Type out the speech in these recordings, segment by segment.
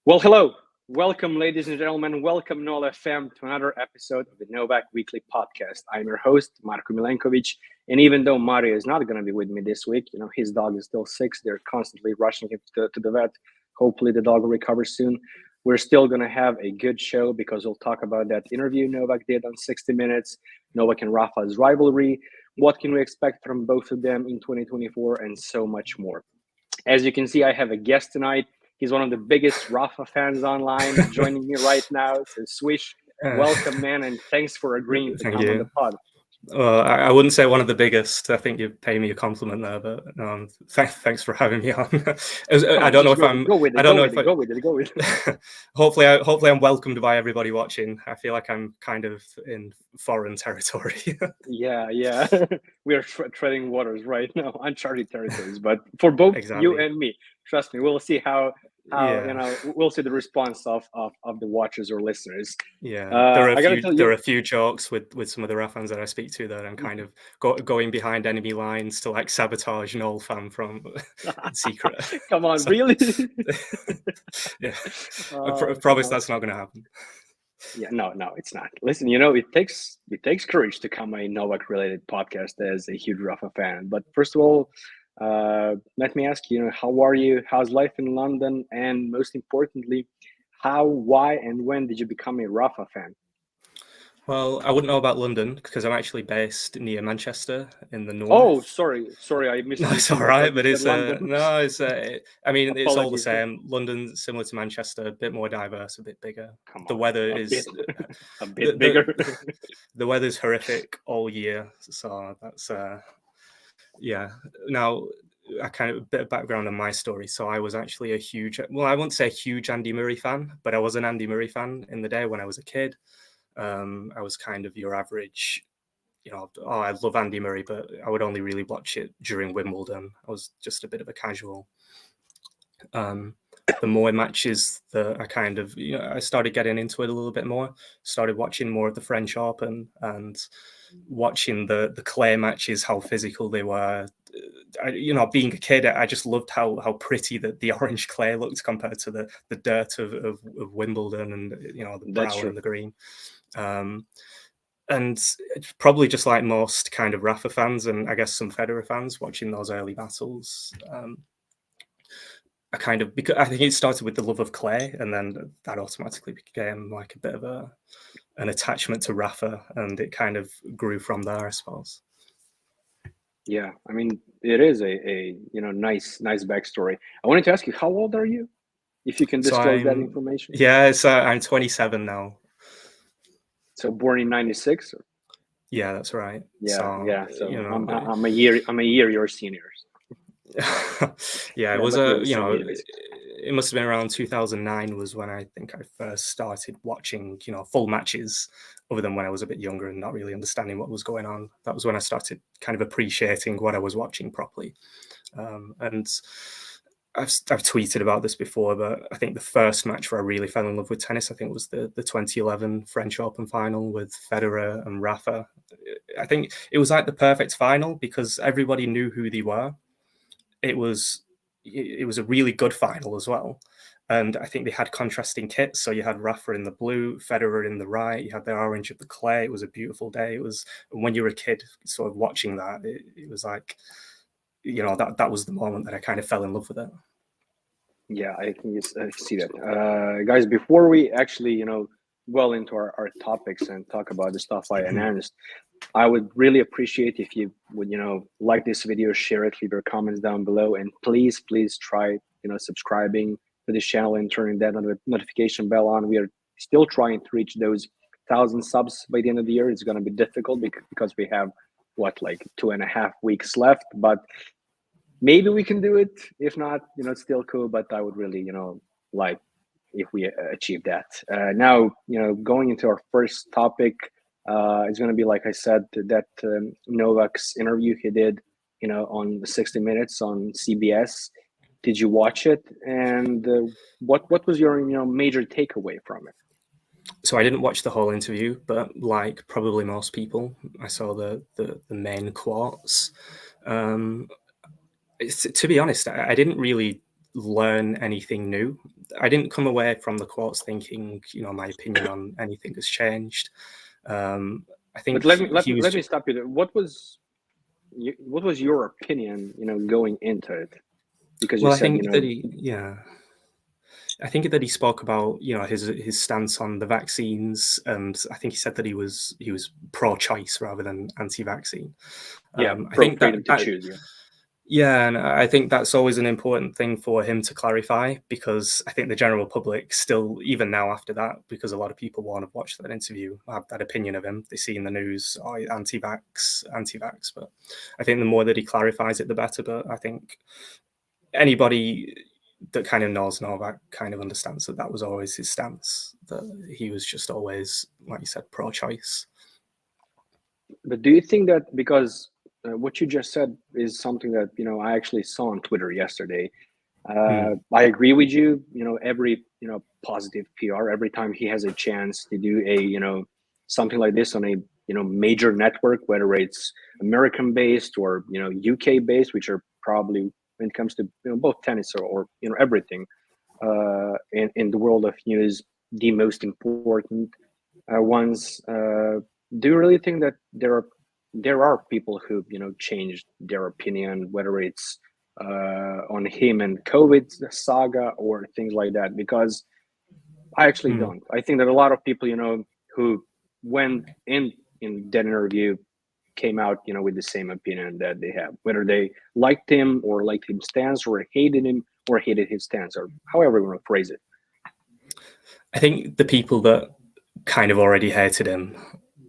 Well, hello. Welcome, ladies and gentlemen. Welcome, NoleFam, to another episode of the Novak Weekly Podcast. I'm your host, Marko Milenković. And even though Mario is not going to be with me this week, his dog is still sick. They're constantly rushing him to the vet. Hopefully, the dog will recover soon. We're still going to have a good show because we'll talk about that interview Novak did on 60 Minutes, Novak and Rafa's rivalry, what can we expect from both of them in 2024, and so much more. As you can see, I have a guest tonight. He's one of the biggest Rafa fans online joining me right now. So Swish, welcome, man, and thanks for agreeing to come on the pod. I wouldn't say one of the biggest. I think you pay me a compliment there, but thanks for having me on. I don't know if I'm. Go with it. Hopefully, I'm welcomed by everybody watching. I feel like I'm kind of in foreign territory. Yeah. We are treading waters right now, uncharted territories. But for both you and me, trust me, we'll see how we'll see the response of the watchers or listeners. Yeah, there are a few jokes with some of the Rafa fans that I speak to that I'm kind of going behind enemy lines to like sabotage NoleFam from in secret. Come on, really? Yeah, I promise that's not going to happen. Yeah, no, it's not. Listen, it takes courage to come a Novak related podcast as a huge Rafa fan. But first of all, let me ask you, how are you? How's life in London? And most importantly, how, why, and when did you become a Rafa fan? Well, I wouldn't know about London because I'm actually based near Manchester in the north. Oh, sorry, I missed. No, it's all right, but it's I mean, it's all the same. London's similar to Manchester, a bit more diverse, a bit bigger. The weather is a bit bigger. The weather's horrific all year, so that's yeah. Now, a kind of a bit of background on my story. So I was actually I won't say a huge Andy Murray fan, but I was an Andy Murray fan in the day when I was a kid. I was kind of your average, I love Andy Murray, but I would only really watch it during Wimbledon. I was just a bit of a casual. The more matches that I kind of, I started getting into it a little bit more, started watching more of the French Open and watching the clay matches, how physical they were. Being a kid, I just loved how pretty the orange clay looked compared to the dirt of Wimbledon and, the brown and the green. And it's probably just like most kind of Rafa fans and I guess some Federer fans watching those early battles. Because I think it started with the love of clay, and then that automatically became like a bit of an attachment to Rafa, and it kind of grew from there, I suppose. Yeah, I mean, it is a nice backstory. I wanted to ask you, how old are you? If you can disclose that information. Yeah, so I'm 27 now. So born in '96. Yeah, that's right. Yeah. So I'm a year your senior. Yeah, it was it must have been around 2009 was when I think I first started watching, full matches, other than when I was a bit younger and not really understanding what was going on. That was when I started kind of appreciating what I was watching properly. And I've tweeted about this before, but I think the first match where I really fell in love with tennis, I think was the 2011 French Open final with Federer and Rafa. I think it was like the perfect final because everybody knew who they were. It was a really good final as well. And I think they had contrasting kits. So you had Rafa in the blue, Federer in the right, you had the orange of the clay. It was a beautiful day. It was, when you were a kid sort of watching that, it was like, that was the moment that I kind of fell in love with it. Yeah, I can see that. Guys, before we actually, well into our topics and talk about the stuff I announced, I would really appreciate if you would, like this video, share it, leave your comments down below, and please try, subscribing to this channel and turning that notification bell on. We are still trying to reach those 1,000 subs by the end of the year. It's going to be difficult because we have 2.5 weeks left, but maybe we can do it. If not, it's still cool, but I would really, like if we achieve that. Now, going into our first topic, it's going to be, like I said, that Novak's interview he did, on 60 Minutes on CBS. Did you watch it? And what was your, major takeaway from it? So I didn't watch the whole interview, but like probably most people, I saw the main quotes. To be honest, I didn't really learn anything new. I didn't come away from the quotes thinking, my opinion on anything has changed. I think. But let me stop you there. What was your opinion, going into it? Because you said, I think that he spoke about, his stance on the vaccines, and I think he said that he was pro-choice rather than anti-vaccine. Yeah, I think freedom to choose. Yeah. Yeah, and I think that's always an important thing for him to clarify, because I think the general public still, even now after that, because a lot of people won't have watched that interview, have that opinion of him. They see in the news, anti-vax. But I think the more that he clarifies it, the better. But I think anybody that kind of knows Novak kind of understands that was always his stance, that he was just always, like you said, pro-choice. But do you think that because what you just said is something that I actually saw on Twitter yesterday? I agree with you. Every positive PR, every time he has a chance to do a something like this on a major network, whether it's American based or UK based, which are probably, when it comes to both tennis or everything in the world of news, the most important ones. Do you really think that there are people who changed their opinion, whether it's on him and COVID saga or things like that? Because I actually don't. I think that a lot of people who went in that interview came out with the same opinion that they have, whether they liked him or liked his stance, or hated him or hated his stance, or however you want to phrase it. I think the people that kind of already hated him,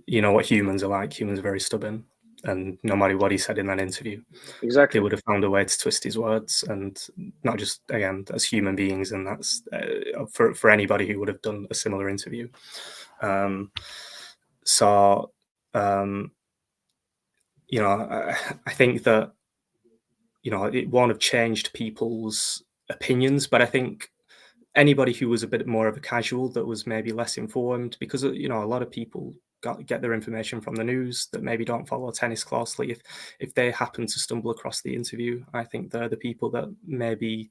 what humans are like. Humans are very stubborn, and no matter what he said in that interview, exactly, they would have found a way to twist his words, and not just, again, as human beings, and that's for anybody who would have done a similar interview. I think that it won't have changed people's opinions, but I think anybody who was a bit more of a casual, that was maybe less informed, because a lot of people get their information from the news that maybe don't follow tennis closely. If they happen to stumble across the interview, I think they're the people that maybe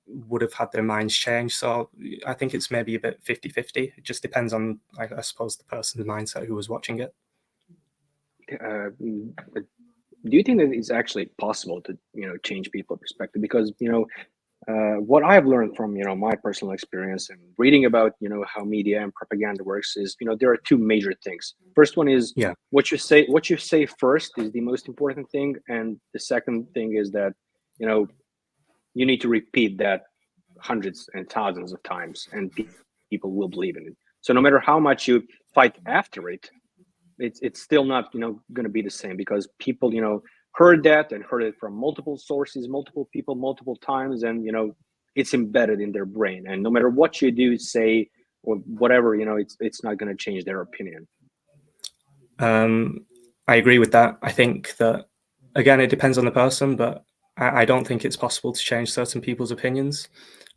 would have had their minds changed. So I think it's maybe a bit 50-50. It just depends on, I suppose, the person's mindset who was watching it. Do you think that it's actually possible to change people's perspective? Because what I've learned from my personal experience and reading about how media and propaganda works is there are two major things. First one is what you say first is the most important thing, and the second thing is that you need to repeat that hundreds and thousands of times, and people will believe in it. So no matter how much you fight after it, it's still not going to be the same, because people heard that and heard it from multiple sources, multiple people, multiple times, and it's embedded in their brain. And no matter what you do, say, or whatever, it's not going to change their opinion. I agree with that. I think that, again, it depends on the person, but I don't think it's possible to change certain people's opinions.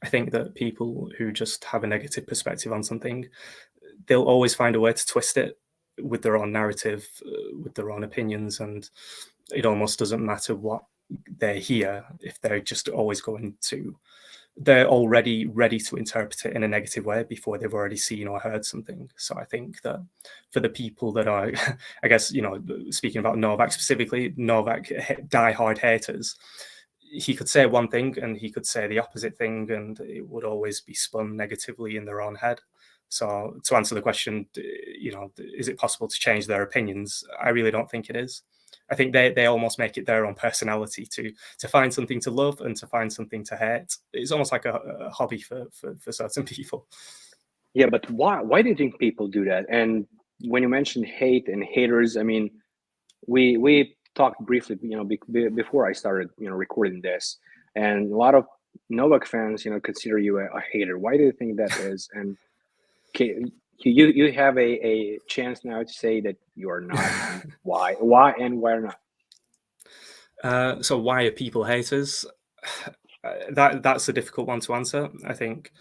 I think that people who just have a negative perspective on something, they'll always find a way to twist it with their own narrative, with their own opinions, and it almost doesn't matter what they hear if they're just always they're already ready to interpret it in a negative way before they've already seen or heard something. So I think that for the people that are, I guess, speaking about Novak specifically, Novak diehard haters, he could say one thing and he could say the opposite thing, and it would always be spun negatively in their own head. So to answer the question, is it possible to change their opinions? I really don't think it is. I think they almost make it their own personality to find something to love and to find something to hate. It's almost like a hobby for certain people. Yeah, but why do you think people do that? And when you mentioned hate and haters, I mean, we talked briefly, before I started, recording this, and a lot of Novak fans, consider you a hater. Why do you think that is? And you have a chance now to say that you are not. And why and why not? So why are people haters? That's a difficult one to answer. I think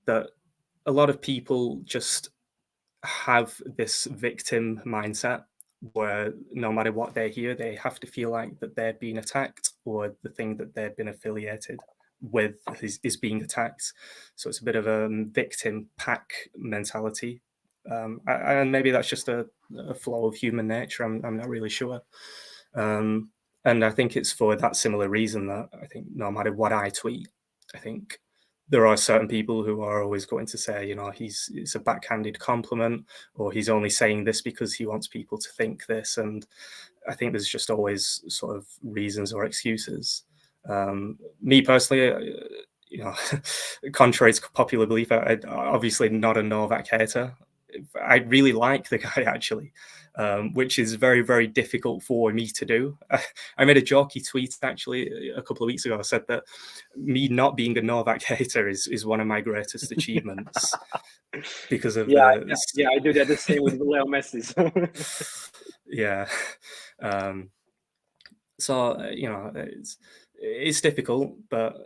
that a lot of people just have this victim mindset where no matter what they hear, they have to feel like that they're being attacked, or the thing that they've been affiliated with is being attacked. So it's a bit of a victim pack mentality. And maybe that's just a flaw of human nature. I'm not really sure. And I think it's for that similar reason that I think no matter what I tweet, I think there are certain people who are always going to say, it's a backhanded compliment, or he's only saying this because he wants people to think this. And I think there's just always sort of reasons or excuses. Me personally, contrary to popular belief, I'm obviously not a Novak hater. I really like the guy, actually, which is very, very difficult for me to do. I made a jokey tweet, actually, a couple of weeks ago. I said that me not being a Novak hater is one of my greatest achievements because of I do that the same with Leo Messi. Yeah. It's difficult, but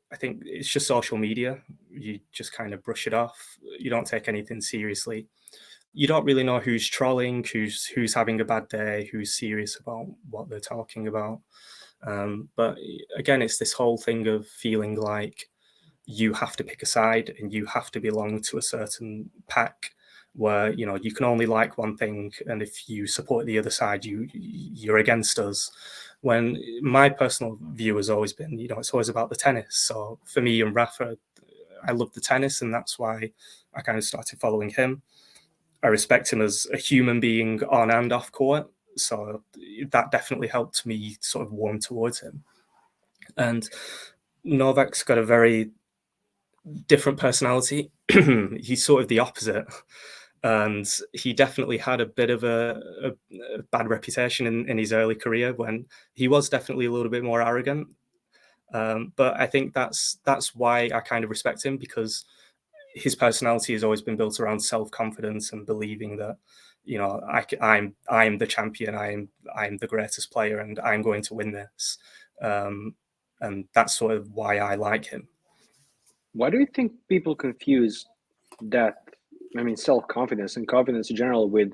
I think it's just social media. You just kind of brush it off. You don't take anything seriously. You don't really know who's trolling, who's having a bad day, who's serious about what they're talking about. But again, it's this whole thing of feeling like you have to pick a side and you have to belong to a certain pack, where you can only like one thing, and if you support the other side, you're against us. When my personal view has always been, it's always about the tennis. So for me and Rafa, I love the tennis, and that's why I kind of started following him. I respect him as a human being on and off court, so that definitely helped me sort of warm towards him. And Novak's got a very different personality. He's sort of the opposite. And he definitely had a bit of a bad reputation in his early career, when he was definitely a little bit more arrogant. But I think that's why I kind of respect him, because his personality has always been built around self-confidence and believing that, I'm the champion, I'm the greatest player, and I'm going to win this. And that's sort of why I like him. Why do you think people confuse that? I mean, self-confidence and confidence in general with,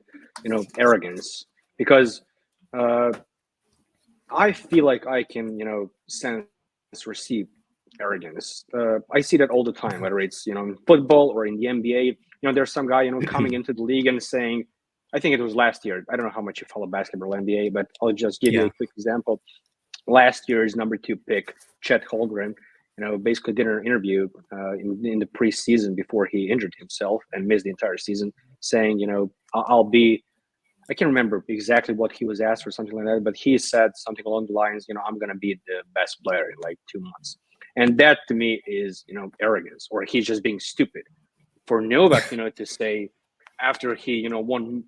arrogance, because I feel like I can, sense, receive arrogance. I see that all the time, whether it's, in football or in the NBA. There's some guy, coming into the league and saying, I think it was last year. I don't know how much you follow basketball or NBA, but I'll just give you a quick example. Last year's number 2 pick, Chet Holmgren, basically did an interview in the preseason before he injured himself and missed the entire season, saying, I'll be, I can't remember exactly what he was asked or something like that, but he said something along the lines, I'm going to be the best player in like 2 months. And that to me is, arrogance, or he's just being stupid. For Novak, to say after he, won,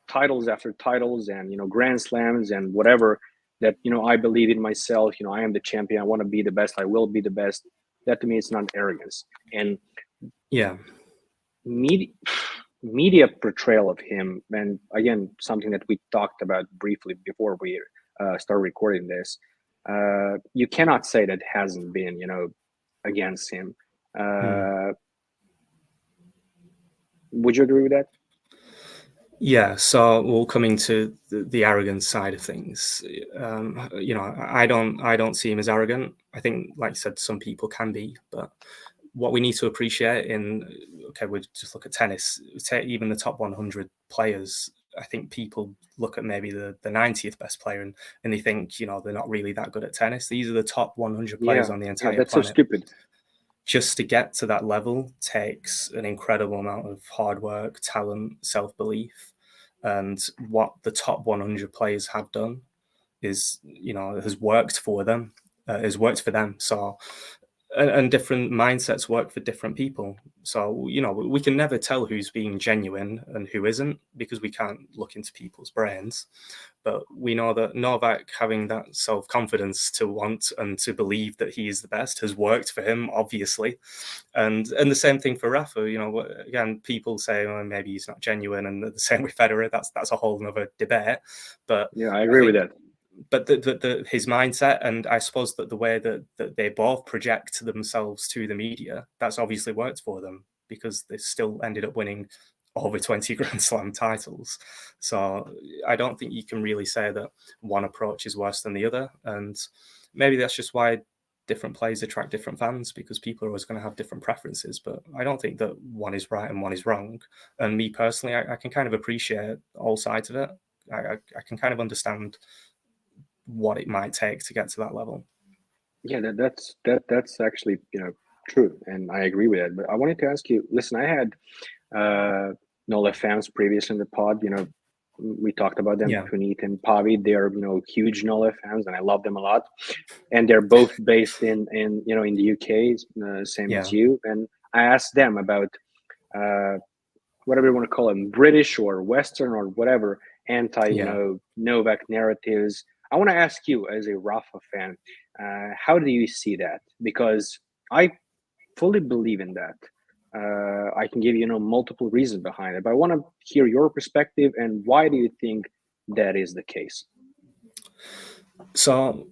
titles after titles and, Grand Slams and whatever, that, I believe in myself, I am the champion, I want to be the best, I will be the best. That to me is not arrogance. And media portrayal of him, and again, something that we talked about briefly before we start recording this, you cannot say that hasn't been, against him. Would you agree with that? Yeah, so we'll come into the arrogant side of things. I don't see him as arrogant. I think, like you said, some people can be, but what we need to appreciate we just look at tennis, take even the top 100 players. I think people look at maybe the 90th best player and they think, they're not really that good at tennis. These are the top 100 players on the entire planet. That's so stupid. Just to get to that level takes an incredible amount of hard work, talent, self-belief. And what the top 100 players have done is, has worked for them, has worked for them. So, and different mindsets work for different people. So, we can never tell who's being genuine and who isn't, because we can't look into people's brains. But we know that Novak having that self-confidence to want and to believe that he is the best has worked for him, obviously. And the same thing for Rafa. Again, people say, maybe he's not genuine, and the same with Federer. That's a whole other debate. But I agree with that. But his mindset, and I suppose that the way that they both project themselves to the media, that's obviously worked for them, because they still ended up winning over 20 Grand Slam titles. So I don't think you can really say that one approach is worse than the other. And maybe that's just why different players attract different fans because people are always going to have different preferences. But I don't think that one is right and one is wrong. And me personally, I can kind of appreciate all sides of it. I can kind of understand what it might take to get to that level. Yeah, that's actually true, and I agree with that. But I wanted to ask you. Listen, I had NoleFams previous in the pod. We talked about them, Yeah. Puneet and Pavi. They're huge NoleFams, and I love them a lot. And they're both based in the UK, same as you. And I asked them about whatever you want to call them, British or Western or whatever, Novak narratives. I want to ask you, as a Rafa fan, how do you see that? Because I fully believe in that. I can give you multiple reasons behind it, but I want to hear your perspective and why do you think that is the case? So,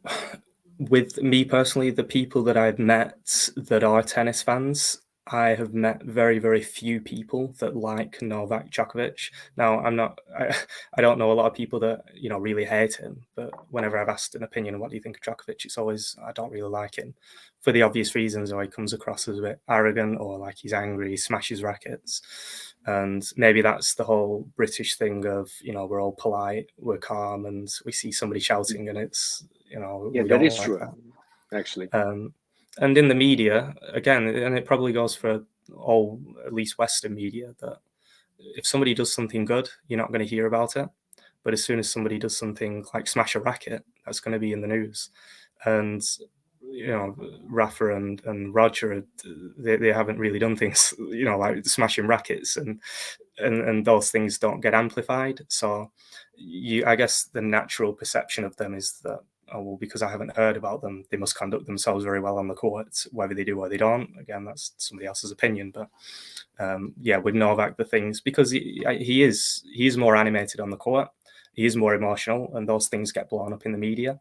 with me personally, the people that I've met that are tennis fans, I have met very, very few people that like Novak Djoković. Now, I don't know a lot of people that, really hate him, but whenever I've asked an opinion, what do you think of Djoković? It's always, I don't really like him for the obvious reasons, or he comes across as a bit arrogant or like he's angry, he smashes rackets. And maybe that's the whole British thing of, we're all polite, we're calm, and we see somebody shouting and it's, Yeah, that is true, actually. And in the media, again, and it probably goes for all, at least Western media, that if somebody does something good, you're not going to hear about it. But as soon as somebody does something like smash a racket, that's going to be in the news. And, Rafa and Roger, they haven't really done things, like smashing rackets and those things don't get amplified. So I guess the natural perception of them is that, oh, well, because I haven't heard about them, they must conduct themselves very well on the court, whether they do or they don't. Again, that's somebody else's opinion. But with Novak, the things, because he is more animated on the court, he is more emotional, and those things get blown up in the media.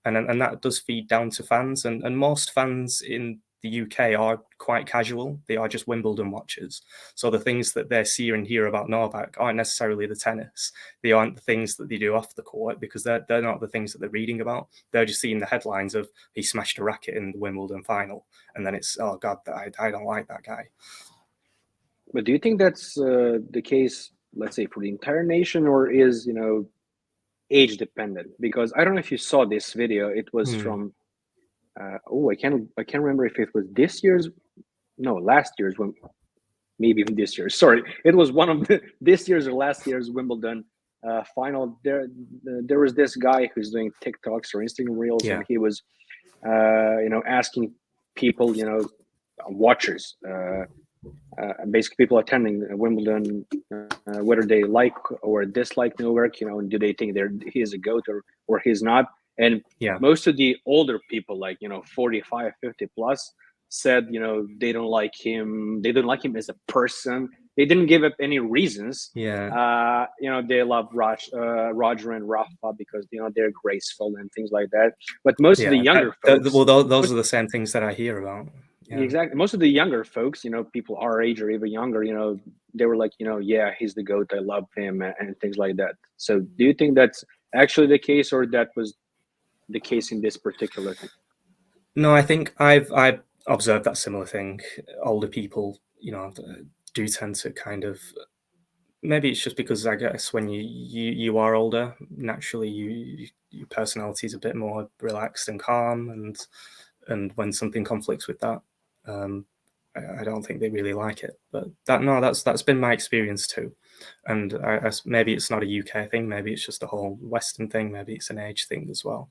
And that does feed down to fans. And most fans in the UK are quite casual. They are just Wimbledon watchers. So the things that they see and hear about Novak aren't necessarily the tennis. They aren't the things that they do off the court, because they're not the things that they're reading about. They're just seeing the headlines of he smashed a racket in the Wimbledon final. And then it's, oh God, I don't like that guy. But do you think that's the case, let's say, for the entire nation, or is, age dependent? Because I don't know if you saw this video. It was from I can't remember if it was last year's, maybe even this year. Sorry, it was one of this year's or last year's Wimbledon final. There was this guy who's doing TikToks or Instagram reels, and he was asking people, watchers, basically people attending Wimbledon, whether they like or dislike Novak, and do they think he is a GOAT or he's not. And most of the older people, like 45, 50 plus, said they don't like him. They don't like him as a person. They didn't give up any reasons. They love Roger and Rafa because they're graceful and things like that. But most of the younger folks, those are the same things that I hear about. Yeah. Exactly. Most of the younger folks, people our age or even younger, they were like, he's the GOAT. I love him and things like that. So do you think that's actually the case, or that was the case in this particular thing? No, I think I've observed that similar thing. Older people, do tend to kind of, maybe it's just because I guess when you are older, naturally your personality is a bit more relaxed and calm, and when something conflicts with that, I don't think they really like it. But that's been my experience too. And maybe it's not a UK thing, maybe it's just a whole Western thing, maybe it's an age thing as well.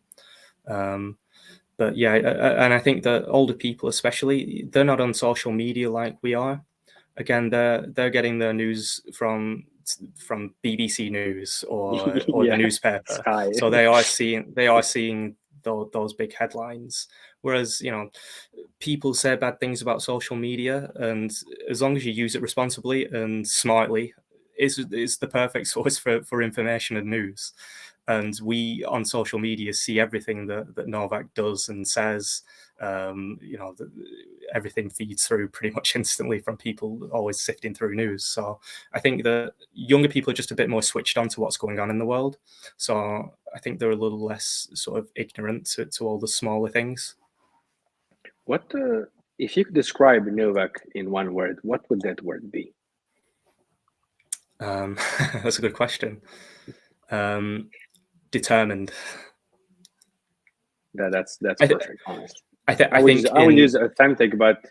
But yeah, and I think that older people especially, they're not on social media like we are. Again, they're getting their news from BBC News or the newspaper. Sky. So they are seeing those big headlines. Whereas, people say bad things about social media, and as long as you use it responsibly and smartly, it's the perfect source for information and news. And we on social media see everything that Novak does and says. Everything feeds through pretty much instantly from people always sifting through news. So I think that younger people are just a bit more switched on to what's going on in the world. So I think they're a little less sort of ignorant to all the smaller things. What if you could describe Novak in one word? What would that word be? That's a good question. Determined. That's perfect. Honestly, I think I would use authentic, but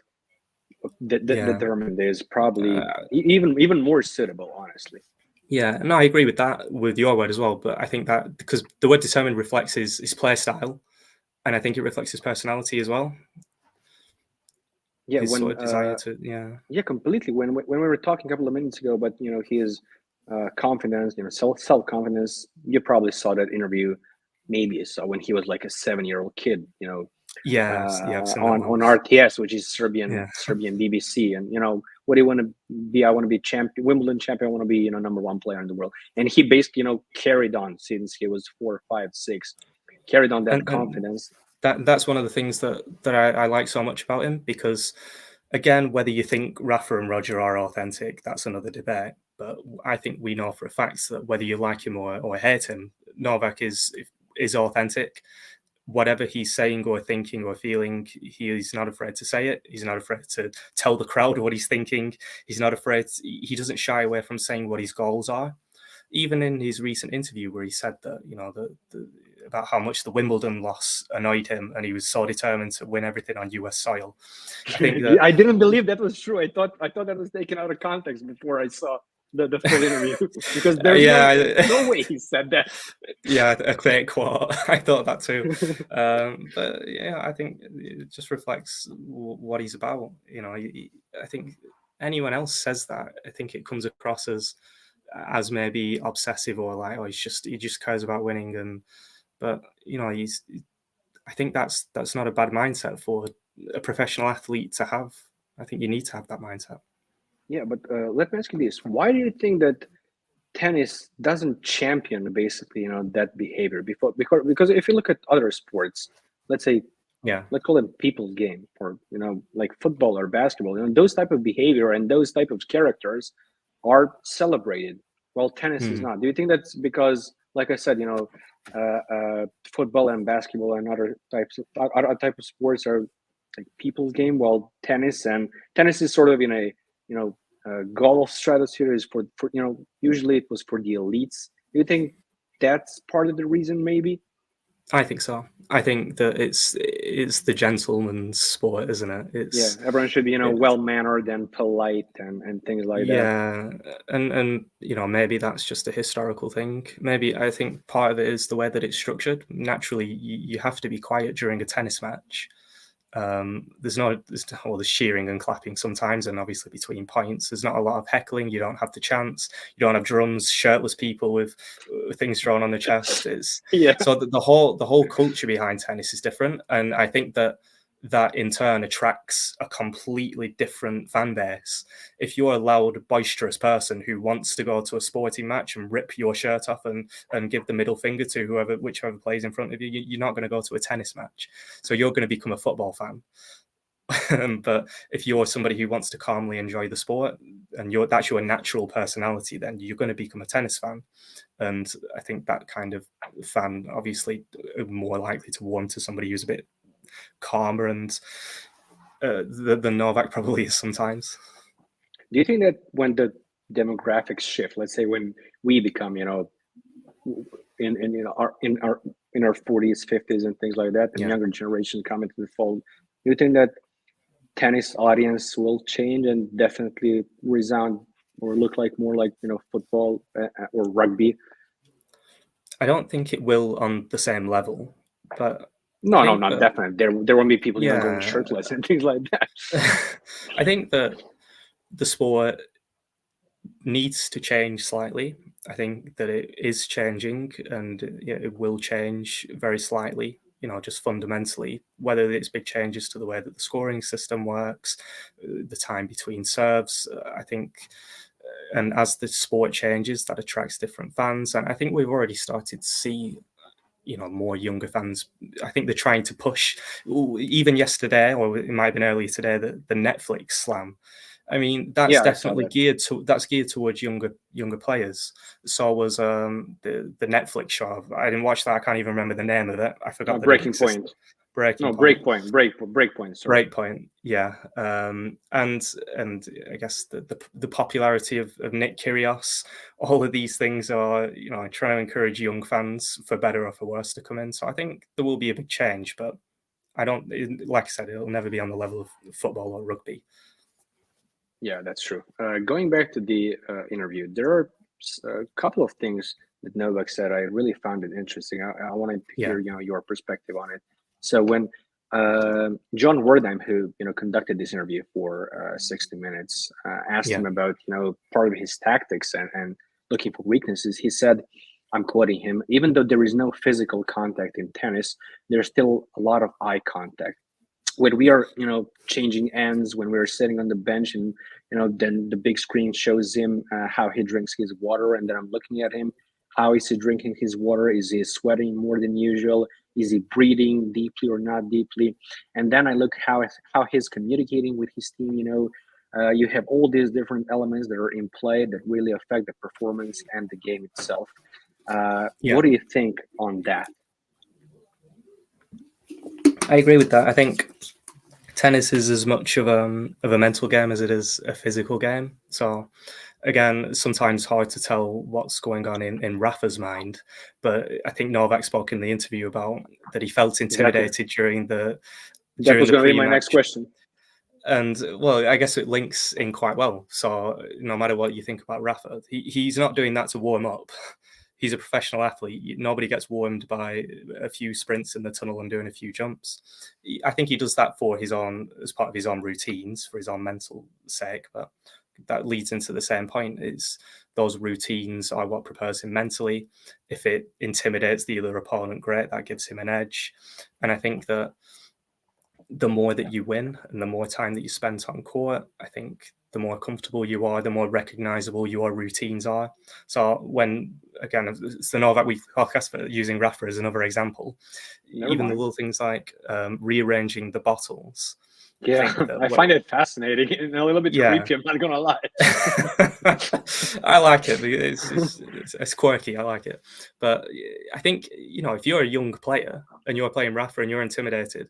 determined is probably even more suitable. Honestly. Yeah, no, I agree with that, with your word as well. But I think that because the word determined reflects his play style, and I think it reflects his personality as well. Yeah, his sort of desire to completely. When we were talking a couple of minutes ago, but his confidence, self confidence. You probably saw that interview, maybe you saw when he was like a 7-year-old kid. On RTS, which is Serbian BBC, and what do you want to be? I want to be champion, Wimbledon champion. I want to be number one player in the world. And he basically carried on since he was 4, 5, 6, carried on that confidence. That's one of the things that I like so much about him, because again, whether you think Rafa and Roger are authentic, that's another debate. But I think we know for a fact that whether you like him or hate him, Novak is authentic. Whatever he's saying or thinking or feeling, he's not afraid to say it. He's not afraid to tell the crowd what he's thinking. He's not afraid. He doesn't shy away from saying what his goals are. Even in his recent interview where he said that, about how much the Wimbledon loss annoyed him and he was so determined to win everything on US soil. I think that I didn't believe that was true. I thought that was taken out of context before I saw the full interview, because there's no way he said that. Yeah, a great quote. I thought that too. But yeah, I think it just reflects what he's about. I think anyone else says that, I think it comes across as maybe obsessive or like, he just cares about winning. But I think that's not a bad mindset for a professional athlete to have. I think you need to have that mindset. Yeah, but let me ask you this: why do you think that tennis doesn't champion basically that behavior because if you look at other sports, let's say, let's call it people's game, or like football or basketball, those type of behavior and those type of characters are celebrated, while tennis is not. Do you think that's because, like I said, football and basketball and other type of sports are like people's game, while tennis is sort of in a golf stratosphere is for usually it was for the elites. Do you think that's part of the reason? Maybe. I think so. I think that it's the gentleman's sport, isn't it? Everyone should be well mannered and polite and things like that. Yeah, and maybe that's just a historical thing. Maybe I think part of it is the way that it's structured. Naturally, you have to be quiet during a tennis match. There's cheering and clapping sometimes, and obviously between points there's not a lot of heckling. You don't have the chants, you don't have drums, shirtless people with things drawn on the chest. So the whole culture behind tennis is different, and I think that in turn attracts a completely different fan base. If you're a loud, boisterous person who wants to go to a sporting match and rip your shirt off and give the middle finger to whichever plays in front of you, you're not going to go to a tennis match. So you're going to become a football fan. But if you're somebody who wants to calmly enjoy the sport and that's your natural personality, then you're going to become a tennis fan. And I think that kind of fan obviously more likely to warm to somebody who's a bit calmer and than Novak probably is sometimes. Do you think that when the demographics shift, let's say when we become in our 40s, 50s and things like that, and younger generation come into the fold, do you think that tennis audience will change and definitely resound or look like more like football or rugby? I don't think it will on the same level, but not definitely. There won't be people going shirtless and things like that. I think that the sport needs to change slightly. I think that it is changing, and it will change very slightly. Just fundamentally, whether it's big changes to the way that the scoring system works, the time between serves. I think, and as the sport changes, that attracts different fans, and I think we've already started to see more younger fans. I think they're trying to push, even yesterday, or it might have been earlier today, the Netflix slam. I mean, that's definitely geared towards younger players. So was the Netflix show. I didn't watch that. I can't even remember the name of it. I forgot. Breaking Point. breaking break point. Sorry. Break point, yeah. And I guess the popularity of Nick Kyrgios, all of these things are, trying to encourage young fans, for better or for worse, to come in. So I think there will be a big change, but like I said, it'll never be on the level of football or rugby. Yeah, that's true. Going back to the interview, there are a couple of things that Novak said. I really found it interesting. I wanted to hear your perspective on it. So when John Werdheim, who conducted this interview for 60 minutes, asked him about part of his tactics and looking for weaknesses, he said, I'm quoting him, even though there is no physical contact in tennis, there's still a lot of eye contact. When we are changing ends, when we're sitting on the bench, and then the big screen shows him how he drinks his water, and then I'm looking at him, how is he drinking his water? Is he sweating more than usual? Is he breathing deeply or not deeply? And then I look how he's communicating with his team. You have all these different elements that are in play that really affect the performance and the game itself. What do you think on that? I agree with that. I think tennis is as much of a mental game as it is a physical game. So again, sometimes hard to tell what's going on in Rafa's mind. But I think Novak spoke in the interview about that he felt intimidated during the That was going to be my next question. And well, I guess it links in quite well. So no matter what you think about Rafa, he's not doing that to warm up. He's a professional athlete. Nobody gets warmed by a few sprints in the tunnel and doing a few jumps. I think he does that as part of his own routines, for his own mental sake. But that leads into the same point: is those routines are what prepares him mentally. If it intimidates the other opponent, great, that gives him an edge. And I think that the more that you win and the more time that you spend on court, I think the more comfortable you are, the more recognizable your routines are. So when, again, it's the Novak Weekly Podcast, but using Rafa as another example, the little things like rearranging the bottles. Yeah, I find it fascinating and a little bit creepy, I'm not going to lie. I like it. It's quirky. I like it. But I think, if you're a young player and you're playing Rafa and you're intimidated,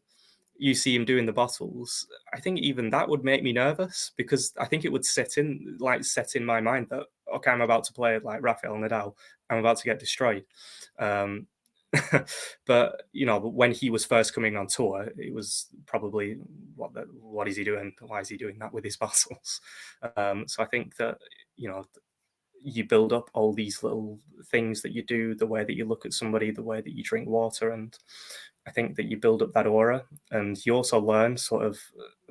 you see him doing the bottles, I think even that would make me nervous, because I think it would set in my mind that, okay, I'm about to play like Rafael Nadal. I'm about to get destroyed. But when he was first coming on tour, it was probably what is he doing? Why is he doing that with his bottles? So I think that you build up all these little things that you do, the way that you look at somebody, the way that you drink water, and I think that you build up that aura, and you also learn sort of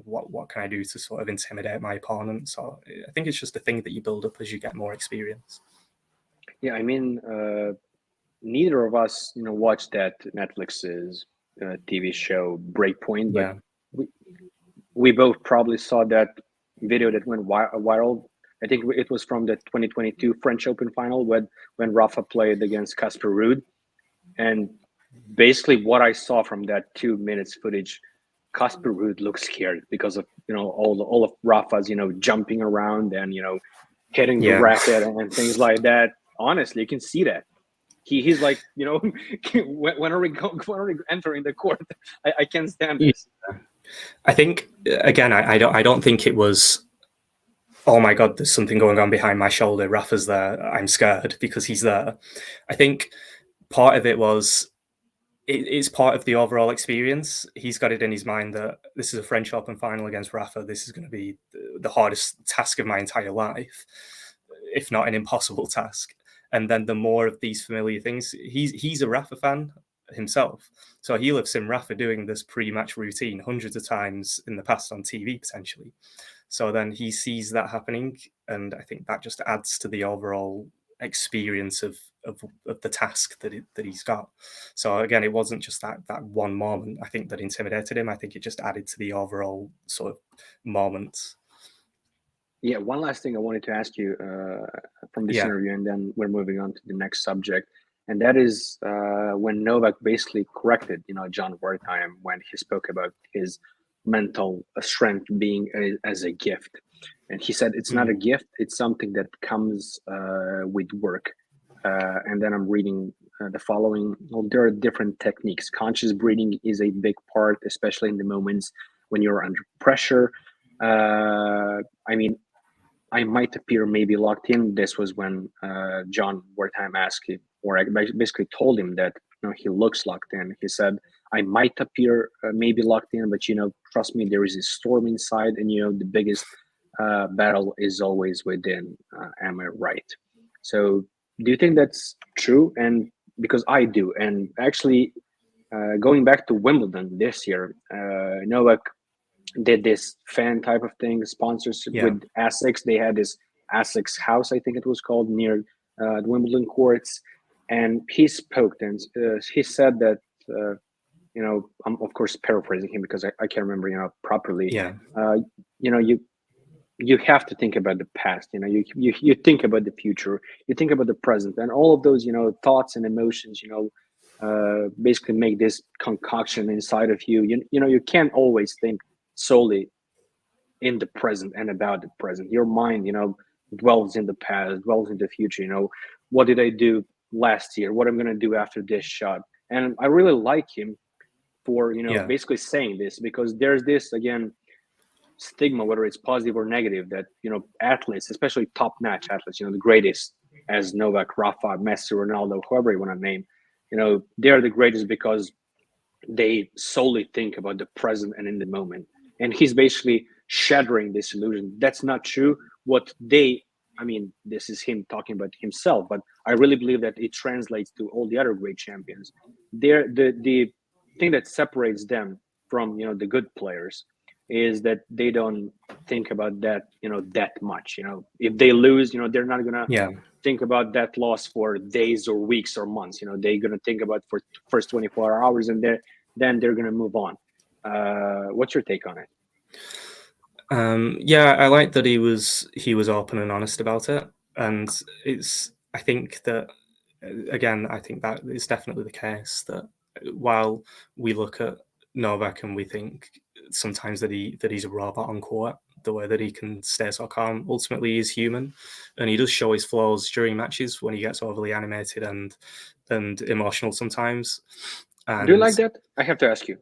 what can I do to sort of intimidate my opponent. So I think it's just a thing that you build up as you get more experience. Yeah, I mean, neither of us, watched that Netflix's TV show Breakpoint, but we both probably saw that video that went viral. I think it was from the 2022 French Open final when Rafa played against Casper Ruud, and basically what I saw from that 2 minutes footage, Casper Ruud looked scared because of all of Rafa's jumping around and hitting the racket and things like that. Honestly, you can see that he's like when are we entering the court? I can't stand this. I think again, I don't think it was, oh my God, there's something going on behind my shoulder, Rafa's there, I'm scared, because he's there. I think part of it was, it's part of the overall experience. He's got it in his mind that this is a French Open final against Rafa. This is going to be the hardest task of my entire life, if not an impossible task. And then the more of these familiar things, he's a Rafa fan himself. So he'll have seen Rafa doing this pre-match routine hundreds of times in the past on TV, potentially. So then he sees that happening, and I think that just adds to the overall experience of the task that he's got. So again, it wasn't just that one moment, I think, that intimidated him. I think it just added to the overall sort of moments. Yeah, one last thing I wanted to ask you from this interview, and then we're moving on to the next subject, and that is when Novak basically corrected, John Wertheim when he spoke about his mental strength being as a gift, and he said it's not a gift; it's something that comes with work. And then I'm reading the following. Well, there are different techniques. Conscious breathing is a big part, especially in the moments when you're under pressure. I mean, I might appear maybe locked in. This was when John Wertheim asked him, or I basically told him that he looks locked in. He said, I might appear maybe locked in, but trust me, there is a storm inside, and the biggest battle is always within. Am I right? So, do you think that's true? And because I do, and actually, going back to Wimbledon this year, Novak did this fan type of thing, sponsors with Asics. They had this Asics house, I think it was called, near the Wimbledon courts, and he spoke and he said that. I'm of course paraphrasing him because I can't remember properly. Yeah. You have to think about the past. You think about the future. You think about the present, and all of those thoughts and emotions. Basically make this concoction inside of you. You can't always think solely in the present and about the present. Your mind, dwells in the past, dwells in the future. What did I do last year? What I'm gonna do after this shot? And I really like him for basically saying this, because there's this again stigma, whether it's positive or negative, that athletes, especially top-notch athletes, the greatest, as Novak-Rafa, Messi, Ronaldo, whoever you want to name, they're the greatest because they solely think about the present and in the moment. And he's basically shattering this illusion. That's not true. This is him talking about himself, but I really believe that it translates to all the other great champions. They're the thing that separates them from the good players is that they don't think about that that much. If they lose, they're not gonna think about that loss for days or weeks or months. They're gonna think about for first 24 hours, and then they're gonna move on. What's your take on it? I like that he was open and honest about it, and I think that is definitely the case, that while we look at Novak and we think sometimes that he's a robot on court, the way that he can stay so calm, ultimately he's human, and he does show his flaws during matches when he gets overly animated and emotional sometimes. And do you like that? I have to ask you.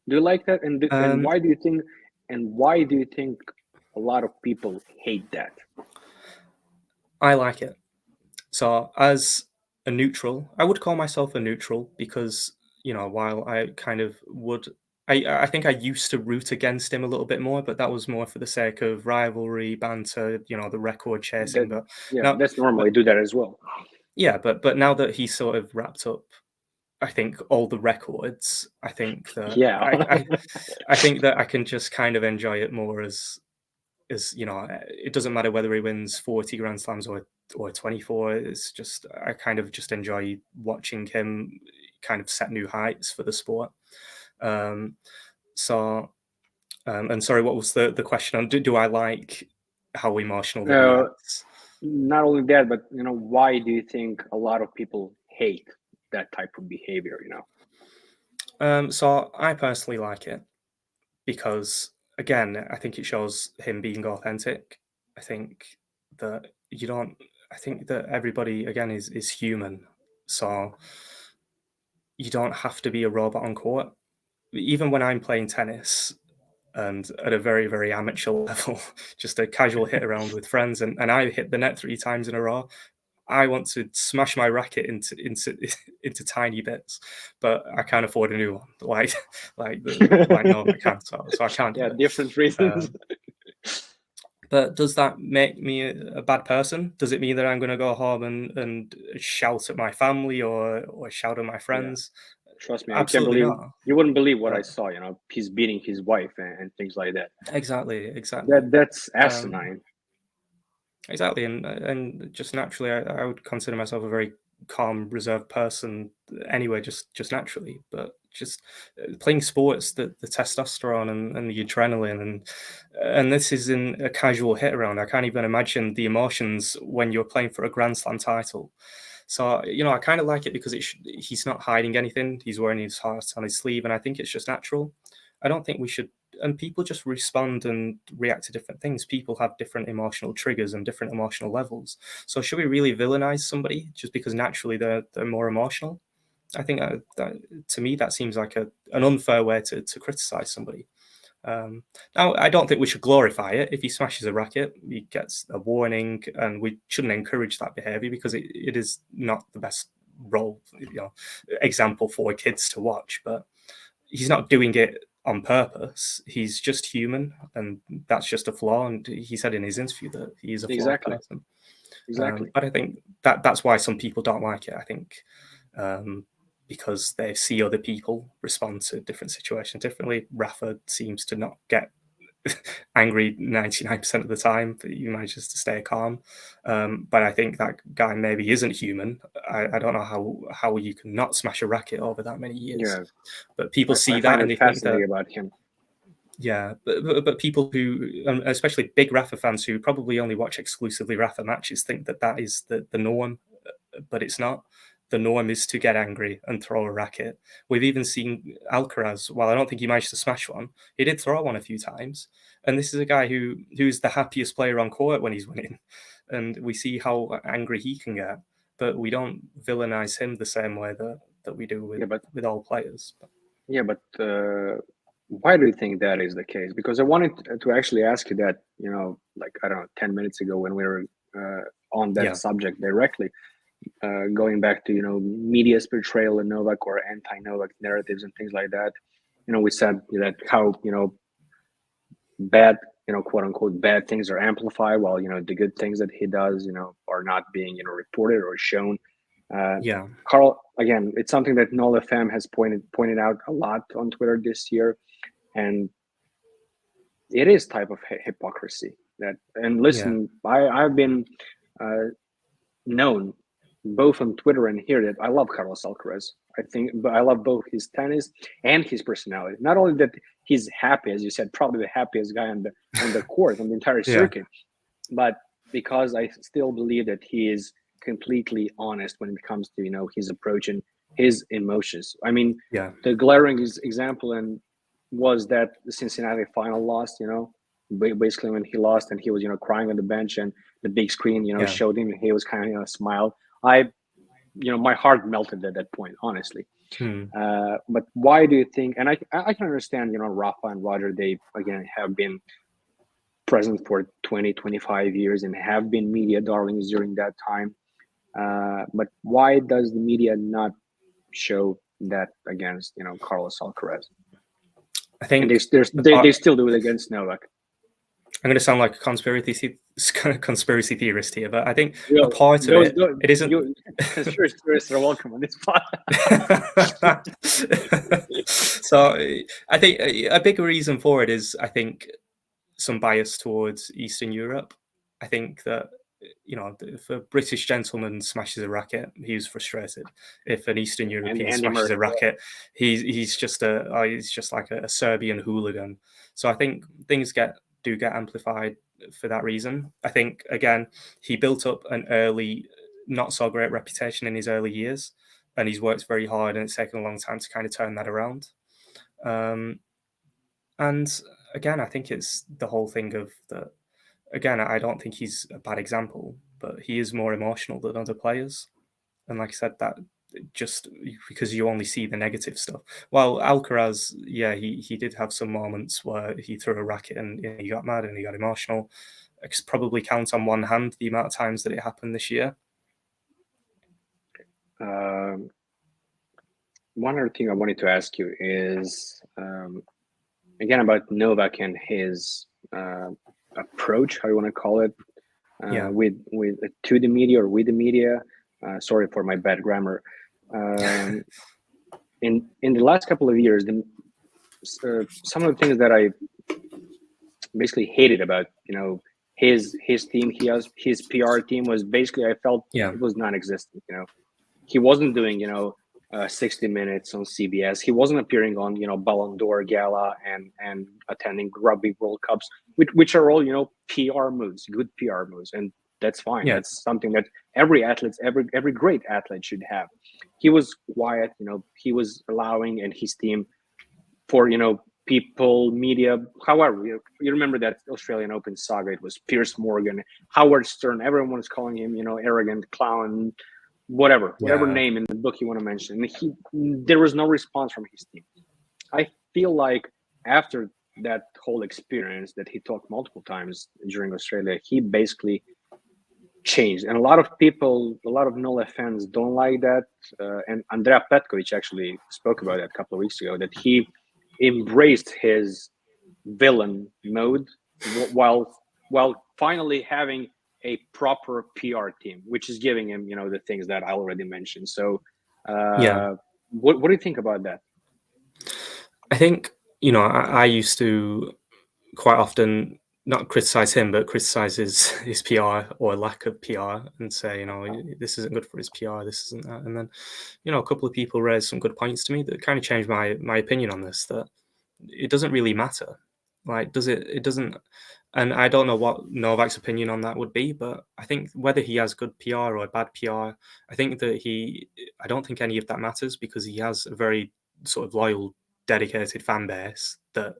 Do you like that? And why do you think? And why do you think a lot of people hate that? I like it. So as a neutral, I would call myself a neutral, because while I kind of would. I think I used to root against him a little bit more, but that was more for the sake of rivalry, banter, the record chasing. That's normal. I do that as well. Yeah, but now that he's sort of wrapped up, I think all the records, I think that I think that I can just kind of enjoy it more as it doesn't matter whether he wins 40 Grand Slams or 24. It's just I kind of just enjoy watching him kind of set new heights for the sport. And sorry, what was the question on? Do I like how emotional he gets? Not only that, but why do you think a lot of people hate that type of behavior? So I personally like it because, again, I think it shows him being authentic. I think that everybody, again, is human. So you don't have to be a robot on court. Even when I'm playing tennis and at a very, very amateur level, just a casual hit around with friends, and I hit the net 3 times in a row, I want to smash my racket into tiny bits, but I can't afford a new one, like Novak can, so I can't do it. Different reasons. But does that make me a bad person? Does it mean that I'm going to go home and shout at my family or shout at my friends? Yeah. Trust me, absolutely I can't believe not. You wouldn't believe what I saw. He's beating his wife and things like that. Exactly. That's asinine. Exactly, and just naturally, I would consider myself a very calm, reserved person anyway, just naturally. But just playing sports, the testosterone and the adrenaline, and this is in a casual hit around. I can't even imagine the emotions when you're playing for a Grand Slam title. So I kind of like it because he's not hiding anything. He's wearing his heart on his sleeve, and I think it's just natural. I don't think we should. And people just respond and react to different things. People have different emotional triggers and different emotional levels. So should we really villainize somebody just because naturally they're more emotional? I think to me that seems like an unfair way to criticize somebody. Now, I don't think we should glorify it. If he smashes a racket, he gets a warning, and we shouldn't encourage that behavior because it is not the best example for kids to watch. But he's not doing it on purpose. He's just human, and that's just a flaw. And he said in his interview that he is a flawed person. Exactly. But I think that's why some people don't like it. I think because they see other people respond to different situations differently. Rafa seems to not get angry 99% of the time, but he manages to stay calm. But I think that guy maybe isn't human. I don't know how you can not smash a racket over that many years. Yeah. But people see that and they think that about him. Yeah, but people who, especially big Rafa fans who probably only watch exclusively Rafa matches, think that is the norm, but it's not. The norm is to get angry and throw a racket. We've even seen Alcaraz, while I don't think he managed to smash one, he did throw one a few times. And this is a guy who's the happiest player on court when he's winning. And we see how angry he can get, but we don't villainize him the same way that we do with all players. Yeah, but why do you think that is the case? Because I wanted to actually ask you that, 10 minutes ago when we were on that subject directly. Going back to media's portrayal of Novak or anti-Novak narratives and things like that, we said that how bad quote unquote bad things are amplified while the good things that he does are not being reported or shown. Carl, again, it's something that NoleFam has pointed out a lot on Twitter this year, and it is type of hypocrisy listen. I've been known both on Twitter and here that I love Carlos Alcaraz. But I love both his tennis and his personality. Not only that he's happy, as you said, probably the happiest guy on the court, on the entire circuit, but because I still believe that he is completely honest when it comes to his approach and his emotions. I mean, the glaring example was that the Cincinnati final loss. Basically when he lost and he was crying on the bench and the big screen showed him, and he was kind of smiled. My heart melted at that point, honestly. But why do you think, and I can understand, Rafa and Roger, they again have been present for 20-25 years and have been media darlings during that time. But why does the media not show that against Carlos Alcaraz? I think they still do it against Novak. I'm going to sound like a conspiracy theorist here, but I think a part of it isn't. Conspiracy theorists are welcome on this pod. So I think a big reason for it is, I think, some bias towards Eastern Europe. I think that if a British gentleman smashes a racket, he's frustrated. If an Eastern European smashes a racket, he's just like a Serbian hooligan. So I think things do get amplified for that reason. I think, again, he built up an early, not so great reputation in his early years, and he's worked very hard, and it's taken a long time to kind of turn that around. And again, I think it's the whole thing of that. Again, I don't think he's a bad example, but he is more emotional than other players. And like I said, that just because you only see the negative stuff. While Alcaraz, he did have some moments where he threw a racket and he got mad and he got emotional. I could probably count on one hand the amount of times that it happened this year. One other thing I wanted to ask you is, again, about Novak and his approach, how you want to call it, with to the media or with the media. Sorry for my bad grammar. In the last couple of years, some of the things that I basically hated about his team, his PR team was basically, I felt it was non-existent. He wasn't doing 60 Minutes on CBS. He wasn't appearing on Ballon d'Or gala and attending Rugby World Cups, which are all PR moves, good PR moves, and that's fine. That's something that every great athlete should have. He was quiet. He was allowing, and his team for people, media. However, you remember that Australian Open saga. It was Piers Morgan, Howard Stern. Everyone was calling him arrogant clown, whatever Yeah. name in the book you want to mention. And there was no response from his team. I feel like after that whole experience that he talked multiple times during Australia, he basically changed. And a lot of people, a lot of Nole fans don't like that. And Andrea Petković actually spoke about it a couple of weeks ago, that he embraced his villain mode while finally having a proper PR team, which is giving him, the things that I already mentioned. So what do you think about that? I think, I used to quite often not criticize him, but criticize his PR or lack of PR and say, this isn't good for his PR, this isn't that. And then, a couple of people raised some good points to me that kind of changed my opinion on this, that it doesn't really matter. Like, does it? It doesn't. And I don't know what Novak's opinion on that would be, but I think whether he has good PR or bad PR, I think that I don't think any of that matters, because he has a very sort of loyal, dedicated fan base that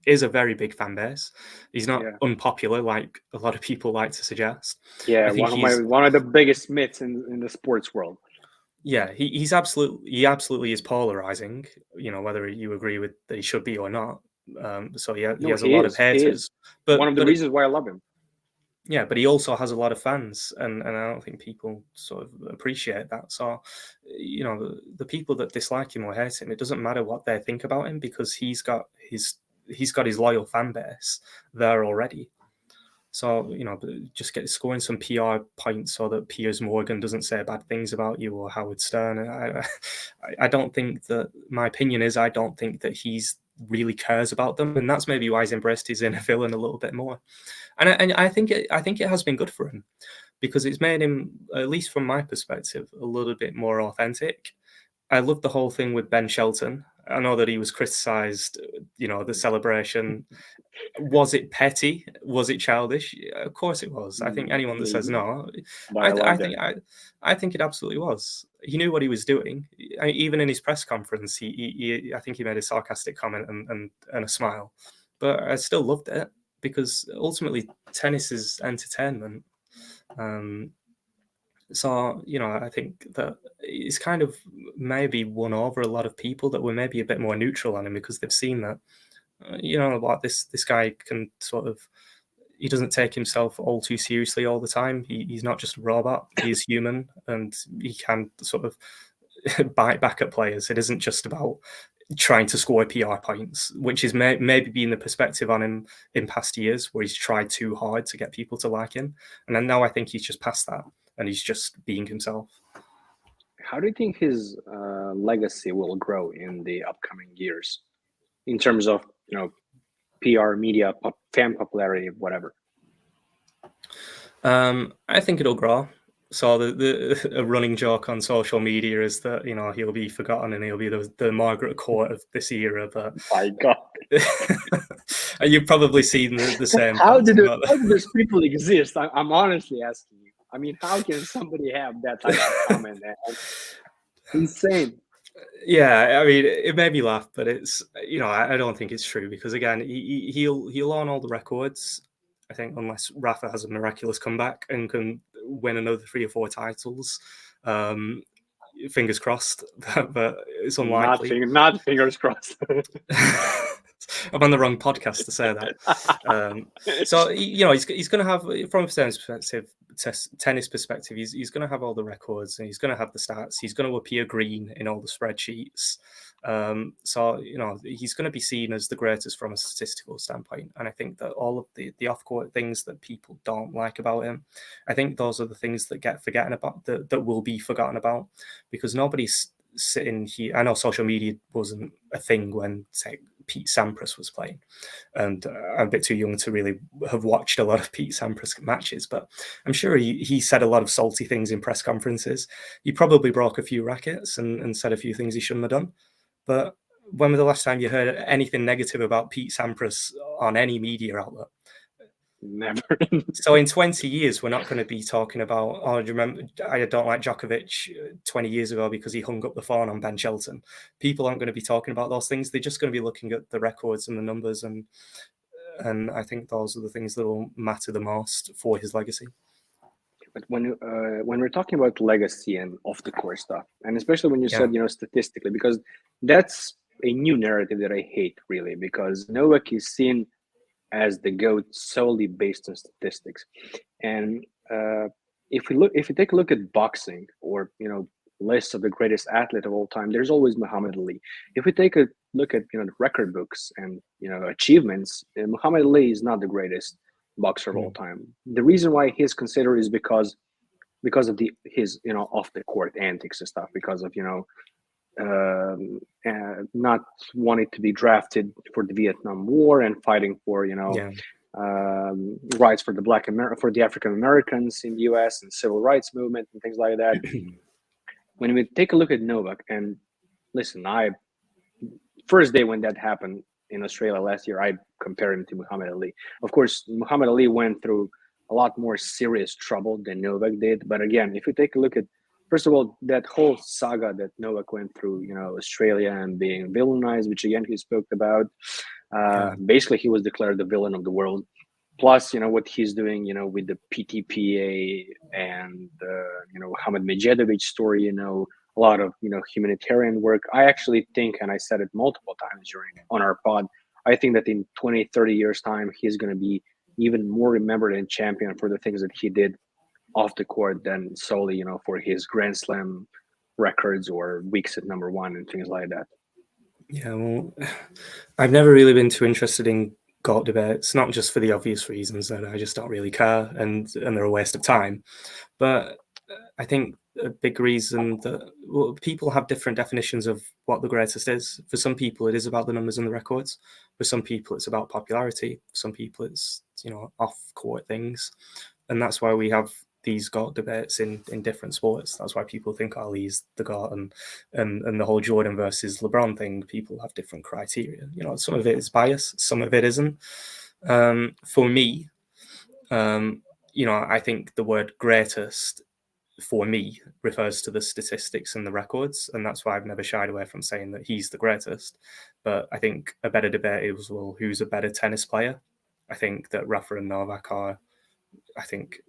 is a very big fan base. He's not unpopular like a lot of people like to suggest. Yeah, I think one of the biggest myths in the sports world. Yeah, he absolutely is polarizing. Whether you agree with that he should be or not. So he has a lot of haters. But one of the reasons why I love him. Yeah, but he also has a lot of fans, and I don't think people sort of appreciate that. So, the people that dislike him or hate him, it doesn't matter what they think about him, because he's got his loyal fan base there already. So, just scoring some PR points so that Piers Morgan doesn't say bad things about you, or Howard Stern. I don't think that, my opinion is, I don't think that he's really cares about them, and that's maybe why he's embraced his inner villain a little bit more. And I think it has been good for him, because it's made him, at least from my perspective, a little bit more authentic. I love the whole thing with Ben Shelton. I know that he was criticised, the celebration. Was it petty? Was it childish? Of course it was. I think anyone that says no, I think it absolutely was. He knew what he was doing. Even in his press conference, I think he made a sarcastic comment and a smile, but I still loved it, because ultimately tennis is entertainment. So, I think that it's kind of maybe won over a lot of people that were maybe a bit more neutral on him, because they've seen that, what this guy can sort of, he doesn't take himself all too seriously all the time. He's not just a robot. He's human, and he can sort of bite back at players. It isn't just about trying to score PR points, which is maybe been the perspective on him in past years, where he's tried too hard to get people to like him. And then now I think he's just past that, and he's just being himself. How do you think his legacy will grow in the upcoming years, in terms of, PR, media, fan popularity, whatever? I think it'll grow. So a running joke on social media is that, he'll be forgotten and he'll be the Margaret Court of this era. But my God, you've probably seen the same. How do those people exist? I'm honestly asking you. I mean, how can somebody have that type of comment? Insane. Yeah, I mean, it made me laugh, but it's, I don't think it's true, because again, he'll own all the records, I think, unless Rafa has a miraculous comeback and can win another 3 or 4 titles. Fingers crossed, but it's unlikely. Not fingers crossed. I'm on the wrong podcast to say that. So, he's going to have, from a tennis perspective, he's going to have all the records, and he's going to have the stats. He's going to appear green in all the spreadsheets. So, he's going to be seen as the greatest from a statistical standpoint. And I think that all of the off-court things that people don't like about him, I think those are the things that get forgotten about, that will be forgotten about, because nobody's sitting here. I know social media wasn't a thing when, say, Pete Sampras was playing, and I'm a bit too young to really have watched a lot of Pete Sampras matches, but I'm sure he said a lot of salty things in press conferences. He probably broke a few rackets and said a few things he shouldn't have done. But when was the last time you heard anything negative about Pete Sampras on any media outlet? Never. So in 20 years, we're not going to be talking about, do you remember, I don't like Djoković 20 years ago because he hung up the phone on Ben Shelton. People aren't going to be talking about those things. They're just going to be looking at the records and the numbers. And I think those are the things that will matter the most for his legacy. But when we're talking about legacy and off the court stuff, and especially when you said, statistically, because that's a new narrative that I hate, really, because Novak is seen as the GOAT solely based on statistics. And if you take a look at boxing, or lists of the greatest athlete of all time, there's always Muhammad Ali. If we take a look at the record books and achievements, Muhammad Ali is not the greatest boxer of all time. The reason why he's considered is because of his off the court antics and stuff, because of not wanting to be drafted for the Vietnam War and fighting for rights for the African Americans in the US and civil rights movement and things like that. When we take a look at Novak, and listen, first day when that happened in Australia last year, I compared him to Muhammad Ali. Of course, Muhammad Ali went through a lot more serious trouble than Novak did. But again, if you take a look at, first of all, that whole saga that Novak went through, Australia and being villainized, which again he spoke about. Basically, he was declared the villain of the world. Plus, what he's doing, with the PTPA and Muhammad Medjedović story, a lot of humanitarian work. I actually think, and I said it multiple times on our pod, I think that in 20, 30 years time, he's going to be even more remembered and championed for the things that he did off the court than solely for his Grand Slam records or weeks at number one and things like that. Yeah, well, I've never really been too interested in GOAT debates, not just for the obvious reasons that I just don't really care and they're a waste of time, but I think a big reason that people have different definitions of what the greatest is. For some people, it is about the numbers and the records. For some people, it's about popularity. For some people, it's off-court things, and that's why we have these GOAT debates in different sports. That's why people think Ali's the GOAT, and the whole Jordan versus LeBron thing. People have different criteria. Some of it is bias, some of it isn't. For me, I think the word greatest for me refers to the statistics and the records, and that's why I've never shied away from saying that he's the greatest. But I think a better debate is, well, who's a better tennis player? I think that Rafa and Novak are. I think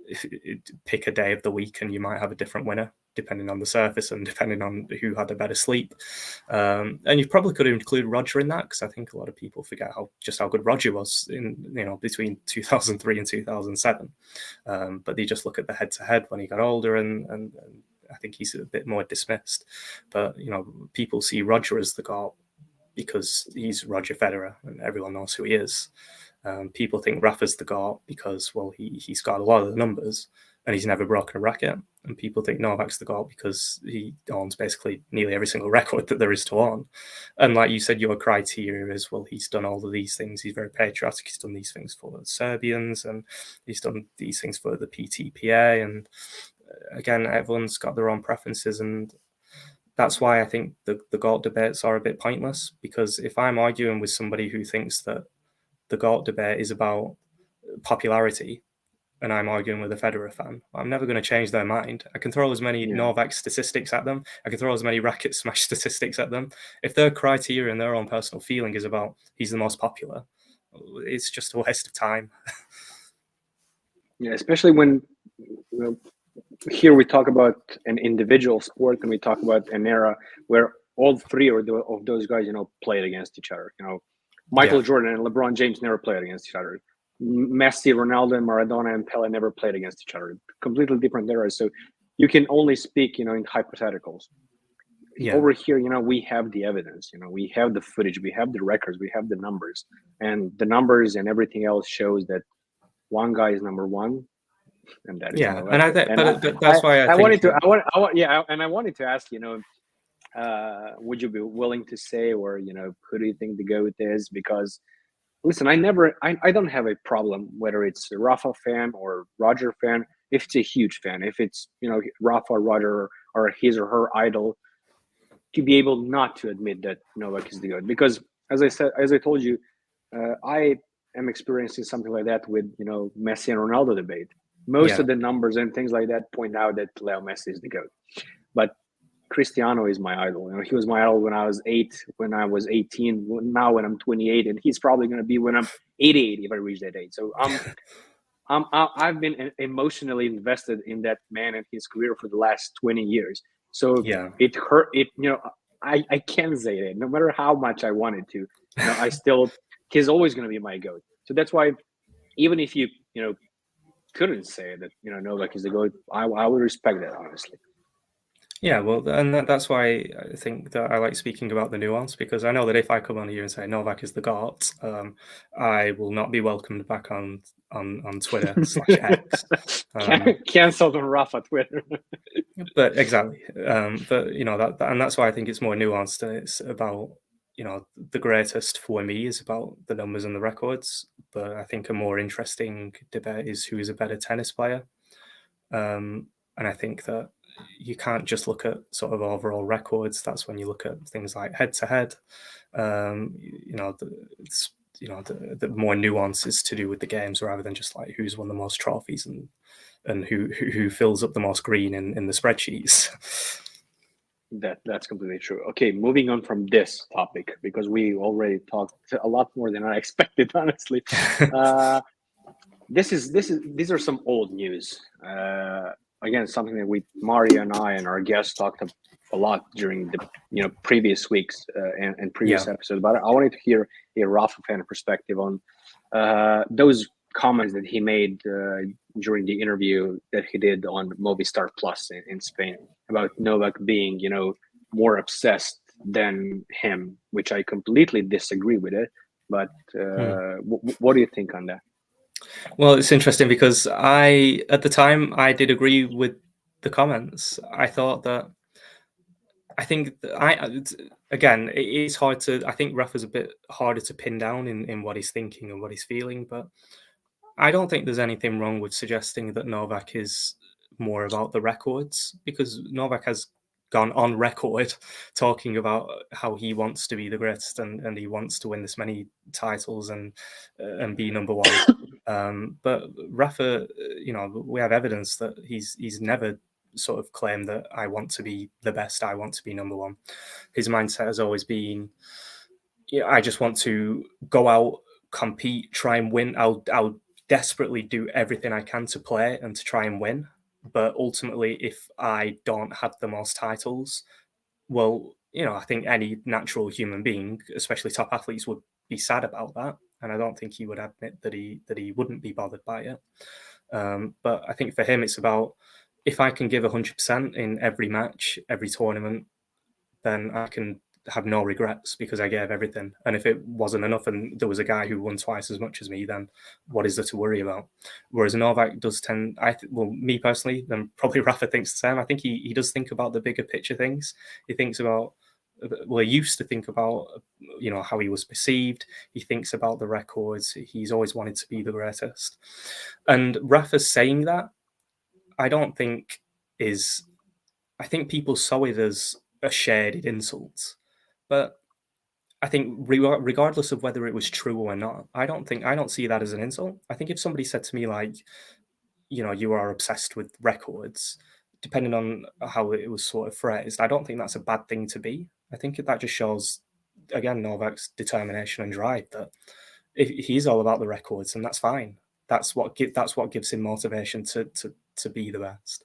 pick a day of the week and you might have a different winner depending on the surface and depending on who had a better sleep. And you probably could include Roger in that, because I think a lot of people forget how good Roger was in between 2003 and 2007. But they just look at the head-to-head when he got older, and I think he's a bit more dismissed. But people see Roger as the GOAT because he's Roger Federer and everyone knows who he is. People think Rafa's the GOAT because, well, he's got a lot of the numbers and he's never broken a racket. And people think Novak's the GOAT because he owns basically nearly every single record that there is to own. And like you said, your criteria is, well, he's done all of these things. He's very patriotic. He's done these things for the Serbians and he's done these things for the PTPA. And again, everyone's got their own preferences. And that's why I think the GOAT debates are a bit pointless, because if I'm arguing with somebody who thinks that the GOAT debate is about popularity, and I'm arguing with a Federer fan, I'm never going to change their mind. I can throw as many Novak statistics at them. I can throw as many racket smash statistics at them. If their criteria and their own personal feeling is about he's the most popular, it's just a waste of time. Yeah, especially when here we talk about an individual sport and we talk about an era where all three of those guys, played against each other. Michael Jordan and LeBron James never played against each other. Messi, Ronaldo, and Maradona and Pele never played against each other. Completely different eras. So you can only speak, in hypotheticals. Yeah. Over here, we have the evidence. We have the footage. We have the records. We have the numbers. And the numbers and everything else shows that one guy is number one. And that is and I think, but that's why I wanted to ask, would you be willing to say, or who do you think the GOAT is? Because listen, I don't have a problem whether it's a Rafa fan or Roger fan. If it's a huge fan, if it's Rafa, Roger, or his or her idol, to be able not to admit that Novak is the GOAT. Because as I told you, I am experiencing something like that with Messi and Ronaldo debate. Most of the numbers and things like that point out that Leo Messi is the GOAT. But Cristiano is my idol. He was my idol when I was 8, when I was 18, now when I'm 28, and he's probably going to be when I'm 88 if I reach that age. So I've been emotionally invested in that man and his career for the last 20 years. So Yeah. it hurt. I can't say it. No matter how much I wanted to, I still, he's always going to be my GOAT. So that's why, even if you couldn't say that Novak is the GOAT, I would respect that, honestly. Yeah, well, and that's why I think that I like speaking about the nuance, because I know that if I come on here and say Novak is the GOAT, I will not be welcomed back on Twitter /X. Cancelled on Rafa Twitter. But exactly, but that and that's why I think it's more nuanced, and it's about the greatest for me is about the numbers and the records. But I think a more interesting debate is who is a better tennis player, and I think that you can't just look at sort of overall records. That's when you look at things like head to head. The more nuances to do with the games rather than just like who's won the most trophies and who fills up the most green in the spreadsheets. That's completely true. Okay, moving on from this topic, because we already talked a lot more than I expected, honestly. These are some old news. Again, something that Mario and I and our guests talked a lot during the previous weeks and previous episodes. But I wanted to hear a Rafa fan perspective on those comments that he made during the interview that he did on Movistar Plus in Spain about Novak being more obsessed than him, which I completely disagree with it. But what do you think on that? Well, it's interesting because at the time, I did agree with the comments. I thought that, again, it is hard to, I think Rafa's a bit harder to pin down in what he's thinking and what he's feeling, but I don't think there's anything wrong with suggesting that Novak is more about the records, because Novak has gone on record talking about how he wants to be the greatest and he wants to win this many titles and be number one. But Rafa, we have evidence that he's never sort of claimed that I want to be the best, I want to be number one. His mindset has always been, I just want to go out, compete, try and win. I'll desperately do everything I can to play and to try and win. But ultimately, if I don't have the most titles, well, I think any natural human being, especially top athletes, would be sad about that. And I don't think he would admit that he wouldn't be bothered by it. But I think for him, it's about, if I can give 100% in every match, every tournament, then I can have no regrets because I gave everything. And if it wasn't enough and there was a guy who won twice as much as me, then what is there to worry about? Whereas Novak does tend, me personally, and probably Rafa thinks the same, I think he does think about the bigger picture things. He thinks about, he used to think about, how he was perceived. He thinks about the records. He's always wanted to be the greatest. And Rafa saying that, I think people saw it as a shaded insult. But I think regardless of whether it was true or not, I don't see that as an insult. I think if somebody said to me like, you are obsessed with records, depending on how it was sort of phrased, I don't think that's a bad thing to be. I think that just shows, again, Novak's determination and drive, that if he's all about the records, and that's fine. That's what gives him motivation to be the best.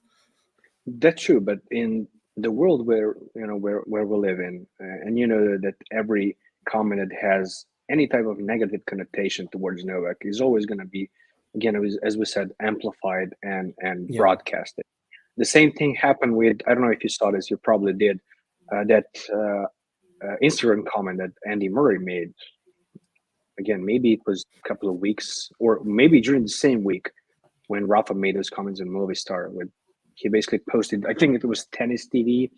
That's true, but in the world where we live in, and that every comment that has any type of negative connotation towards Novak is always going to be, again, as we said, amplified and broadcasted. The same thing happened with, I don't know if you saw this, you probably did, that Instagram comment that Andy Murray made. Again, maybe it was a couple of weeks, or maybe during the same week when Rafa made those comments in Movistar. He basically posted, I think it was Tennis TV,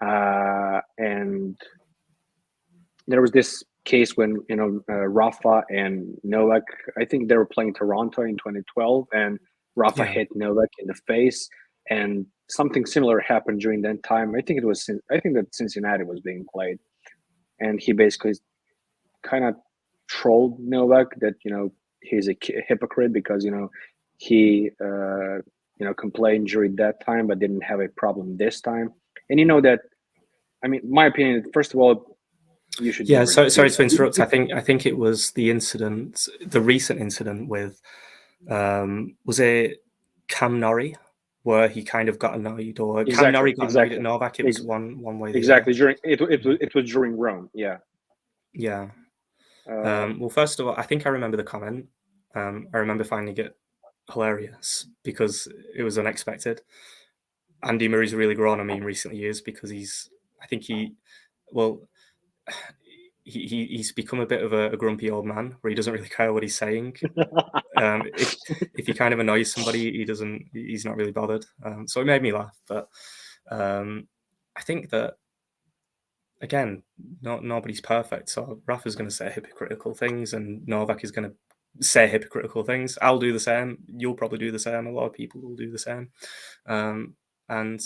and there was this case when Rafa and Novak, I think they were playing Toronto in 2012, and Rafa hit Novak in the face, and something similar happened during that time. I think that Cincinnati was being played, and he basically kind of trolled Novak that he's a hypocrite because he complained during that time but didn't have a problem this time. And that, I mean, my opinion, first of all, you should. Yeah, sorry to interrupt. I think it was the recent incident with Was it Cam Norrie, where he kind of got annoyed, or Exactly, Cam Norrie got exactly. annoyed at Novak? It was one way. Exactly. During it was during Rome. Yeah. Yeah. Well, first of all, I think I remember the comment. I remember finding it hilarious because it was unexpected. Andy Murray's really grown on me in recent years because he's become a bit of a grumpy old man where he doesn't really care what he's saying. If he kind of annoys somebody, he's not really bothered. So it made me laugh. But I think that, again, nobody's perfect. So Rafa's going to say hypocritical things and Novak is going to say hypocritical things. I'll do the same. You'll probably do the same. A lot of people will do the same. And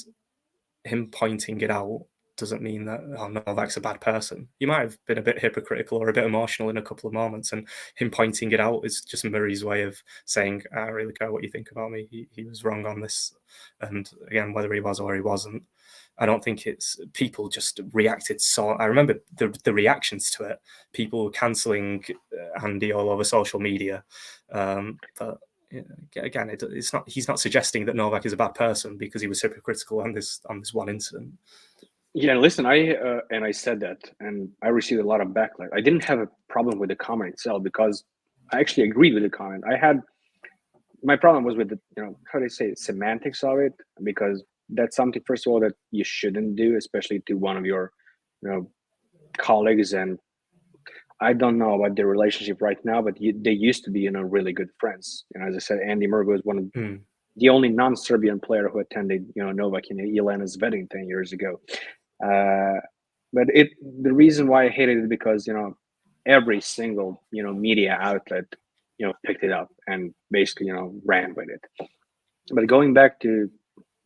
him pointing it out doesn't mean that Novak's a bad person. He might have been a bit hypocritical or a bit emotional in a couple of moments, and him pointing it out is just Murray's way of saying, I don't really care what you think about me. He was wrong on this. And again, whether he was or he wasn't, I don't think it's people just reacted. So I remember the reactions to it. People were cancelling Andy all over social media. But again, it's not. He's not suggesting that Novak is a bad person because he was hypocritical on this one incident. Yeah, listen, I said that, and I received a lot of backlash. I didn't have a problem with the comment itself because I actually agreed with the comment. My problem was with the, how do they say, semantics of it, because that's something, first of all, that you shouldn't do, especially to one of your, colleagues. And I don't know about their relationship right now, but they used to be, really good friends. And as I said, Andy Murray was one of the only non-Serbian player who attended, Novak and Elena's wedding 10 years ago. But the reason why I hated it because, every single, media outlet, picked it up and basically, ran with it. But going back to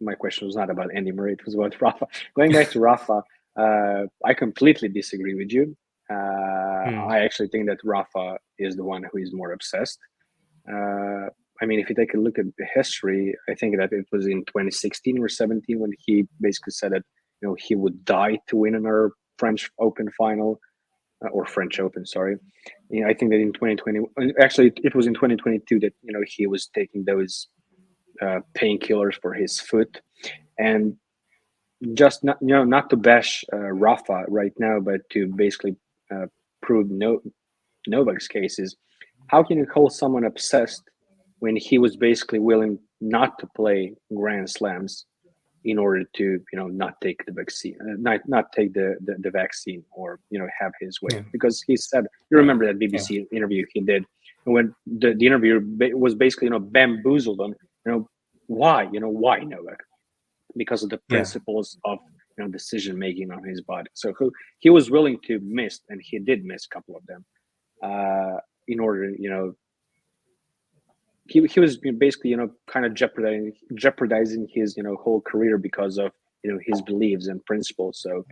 my question was not about Andy Murray, it was about Rafa. Going back to Rafa, I completely disagree with you. I actually think that Rafa is the one who is more obsessed. I mean, if you take a look at the history, I think that it was in 2016 or 17 when he basically said that, he would die to win another French Open final, or French Open, sorry. I think that in 2020, actually, it was in 2022 that, he was taking those painkillers for his foot. And just not to bash Rafa right now, but to basically prove Novak's cases. How can you call someone obsessed when he was basically willing not to play Grand Slams in order to not take the vaccine, not take the vaccine, or have his way? Because he said, you remember that BBC interview he did, when the interviewer was basically bamboozled on why Novak, because of the principles of decision making on his body. So he was willing to miss, and he did miss a couple of them, in order he was basically kind of jeopardizing his whole career because of his beliefs and principles. So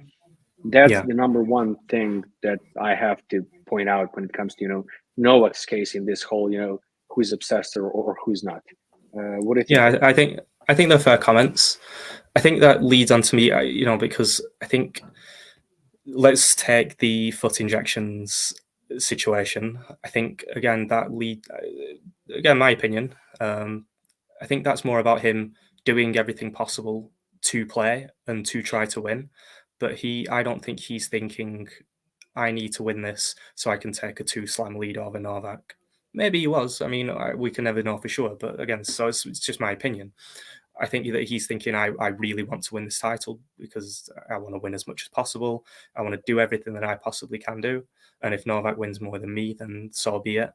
that's the number one thing that I have to point out when it comes to Novak's case in this whole who's obsessed or who's not. What do you think? Yeah, I think they're fair comments. I think that leads on to me, because I think, let's take the foot injections situation. I think, again, my opinion, I think that's more about him doing everything possible to play and to try to win. But I don't think he's thinking, I need to win this so I can take a 2-slam lead over Novak. Maybe he was. I mean, we can never know for sure. But again, so it's just my opinion. I think that he's thinking, I really want to win this title because I want to win as much as possible. I want to do everything that I possibly can do. And if Novak wins more than me, then so be it.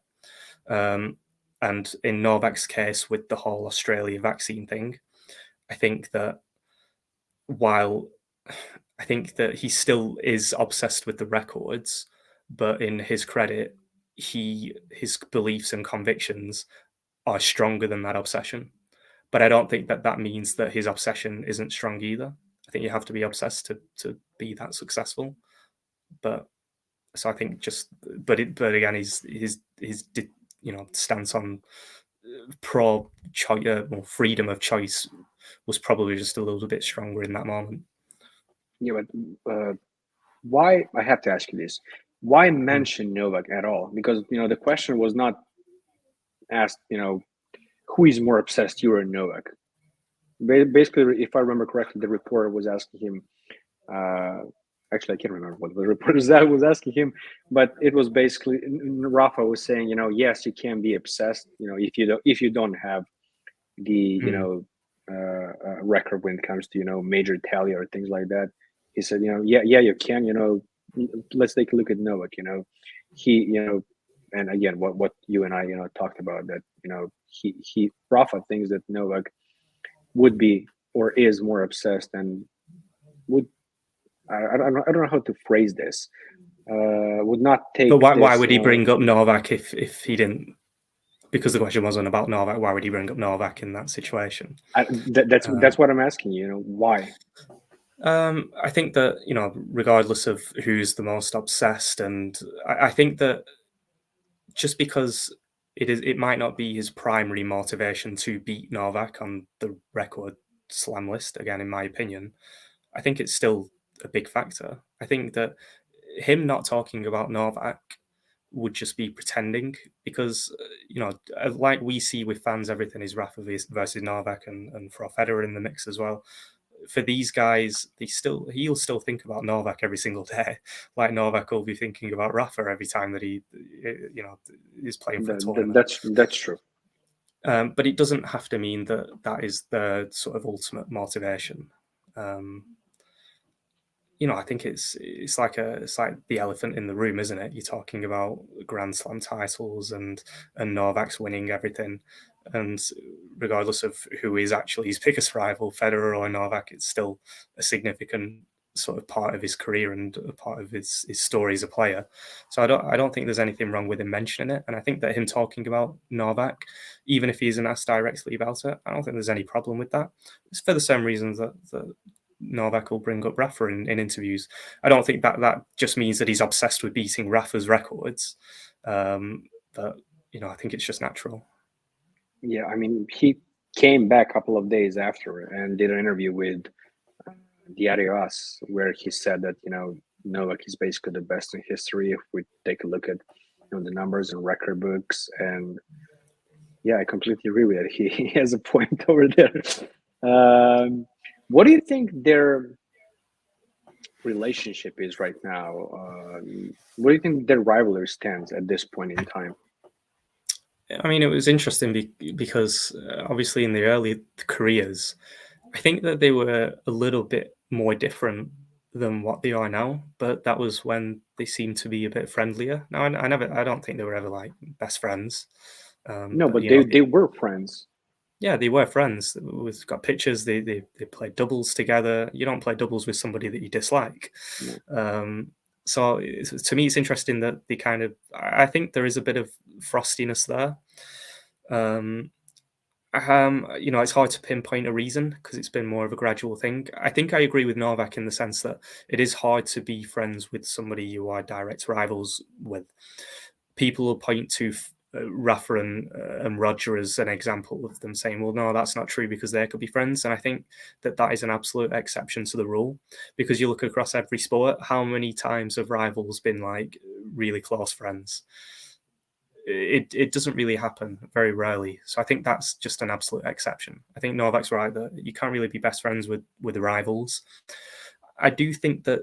And in Novak's case, with the whole Australia vaccine thing, I think that he still is obsessed with the records, but in his credit, his beliefs and convictions are stronger than that obsession. But I don't think that means that his obsession isn't strong either. I think you have to be obsessed to be that successful. But so I think but again, his stance on freedom of choice was probably just a little bit stronger in that moment. Yeah, but why? I have to ask you this: why mention Novak at all? Because the question was not asked, who is more obsessed, you or Novak? Basically, if I remember correctly, the reporter was asking him. Actually, I can't remember what the reporter was asking him, but it was basically Rafa was saying, yes, you can be obsessed, if you don't have the record when it comes to major tally or things like that. He said, yeah, you can. Let's take a look at Novak. He and again, what you and I talked about, that he Rafa thinks that Novak would be or is more obsessed and would I don't know how to phrase this. Would not take. But why would he bring up Novak if he didn't? Because the question wasn't about Novak. Why would he bring up Novak in that situation? That's what I'm asking you. Why? I think that regardless of who's the most obsessed, and I think that just because it might not be his primary motivation to beat Novak on the record slam list, again, in my opinion, I think it's still a big factor. I think that him not talking about Novak would just be pretending, because like we see with fans, everything is Rafa versus Novak, and for Federer in the mix as well. For these guys, he'll still think about Novak every single day, like Novak will be thinking about Rafa every time that he is playing for a tournament. That's true. But it doesn't have to mean that is the sort of ultimate motivation. I think it's like the elephant in the room, isn't it? You're talking about Grand Slam titles and Novak's winning everything, and regardless of who is actually his biggest rival, Federer or Novak, it's still a significant sort of part of his career and a part of his story as a player. So I don't think there's anything wrong with him mentioning it, and I think that him talking about Novak, even if he isn't asked directly about it, I don't think there's any problem with that. It's for the same reasons that Novak will bring up Rafa in interviews. I don't think that just means that he's obsessed with beating Rafa's records. But I think it's just natural. Yeah, I mean, he came back a couple of days after and did an interview with Diario As, where he said that Novak is basically the best in history if we take a look at the numbers and record books. And yeah, I completely agree with it. He has a point over there. What do you think their relationship is right now? What do you think their rivalry stands at this point in time? I mean, it was interesting because obviously in the early careers, I think that they were a little bit more different than what they are now. But that was when they seemed to be a bit friendlier. Now, I don't think they were ever like best friends. No, but they were friends. Yeah, they were friends. We've got pictures. They played doubles together. You don't play doubles with somebody that you dislike. No. So to me, it's interesting that they kind of. I think there is a bit of frostiness there. It's hard to pinpoint a reason because it's been more of a gradual thing. I think I agree with Novak in the sense that it is hard to be friends with somebody you are direct rivals with. People will point to Rafa and Roger as an example of them saying, well, no, that's not true because they could be friends. And I think that is an absolute exception to the rule, because you look across every sport, how many times have rivals been like really close friends? It doesn't really happen, very rarely. So I think that's just an absolute exception. I think Novak's right that you can't really be best friends with the rivals. I do think that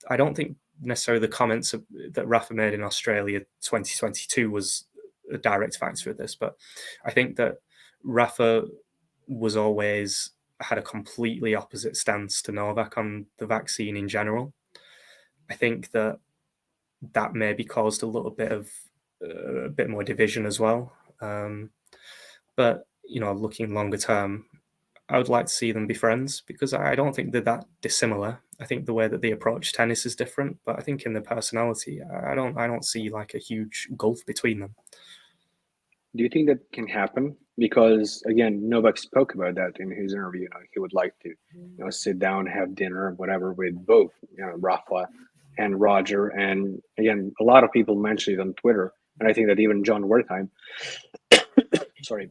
I don't think necessarily the comments that Rafa made in Australia 2022 was a direct factor of this, but I think that Rafa was always had a completely opposite stance to Novak on the vaccine in general. I think that maybe caused a little bit of a bit more division as well. But looking longer term, I would like to see them be friends because I don't think they're that dissimilar. I think the way that they approach tennis is different, but I think in their personality, I don't see like a huge gulf between them. Do you think that can happen? Because again, Novak spoke about that in his interview. He would like to, sit down, have dinner, whatever, with both, Rafa and Roger. And again, a lot of people mentioned it on Twitter, and I think that even John Wertheim, sorry,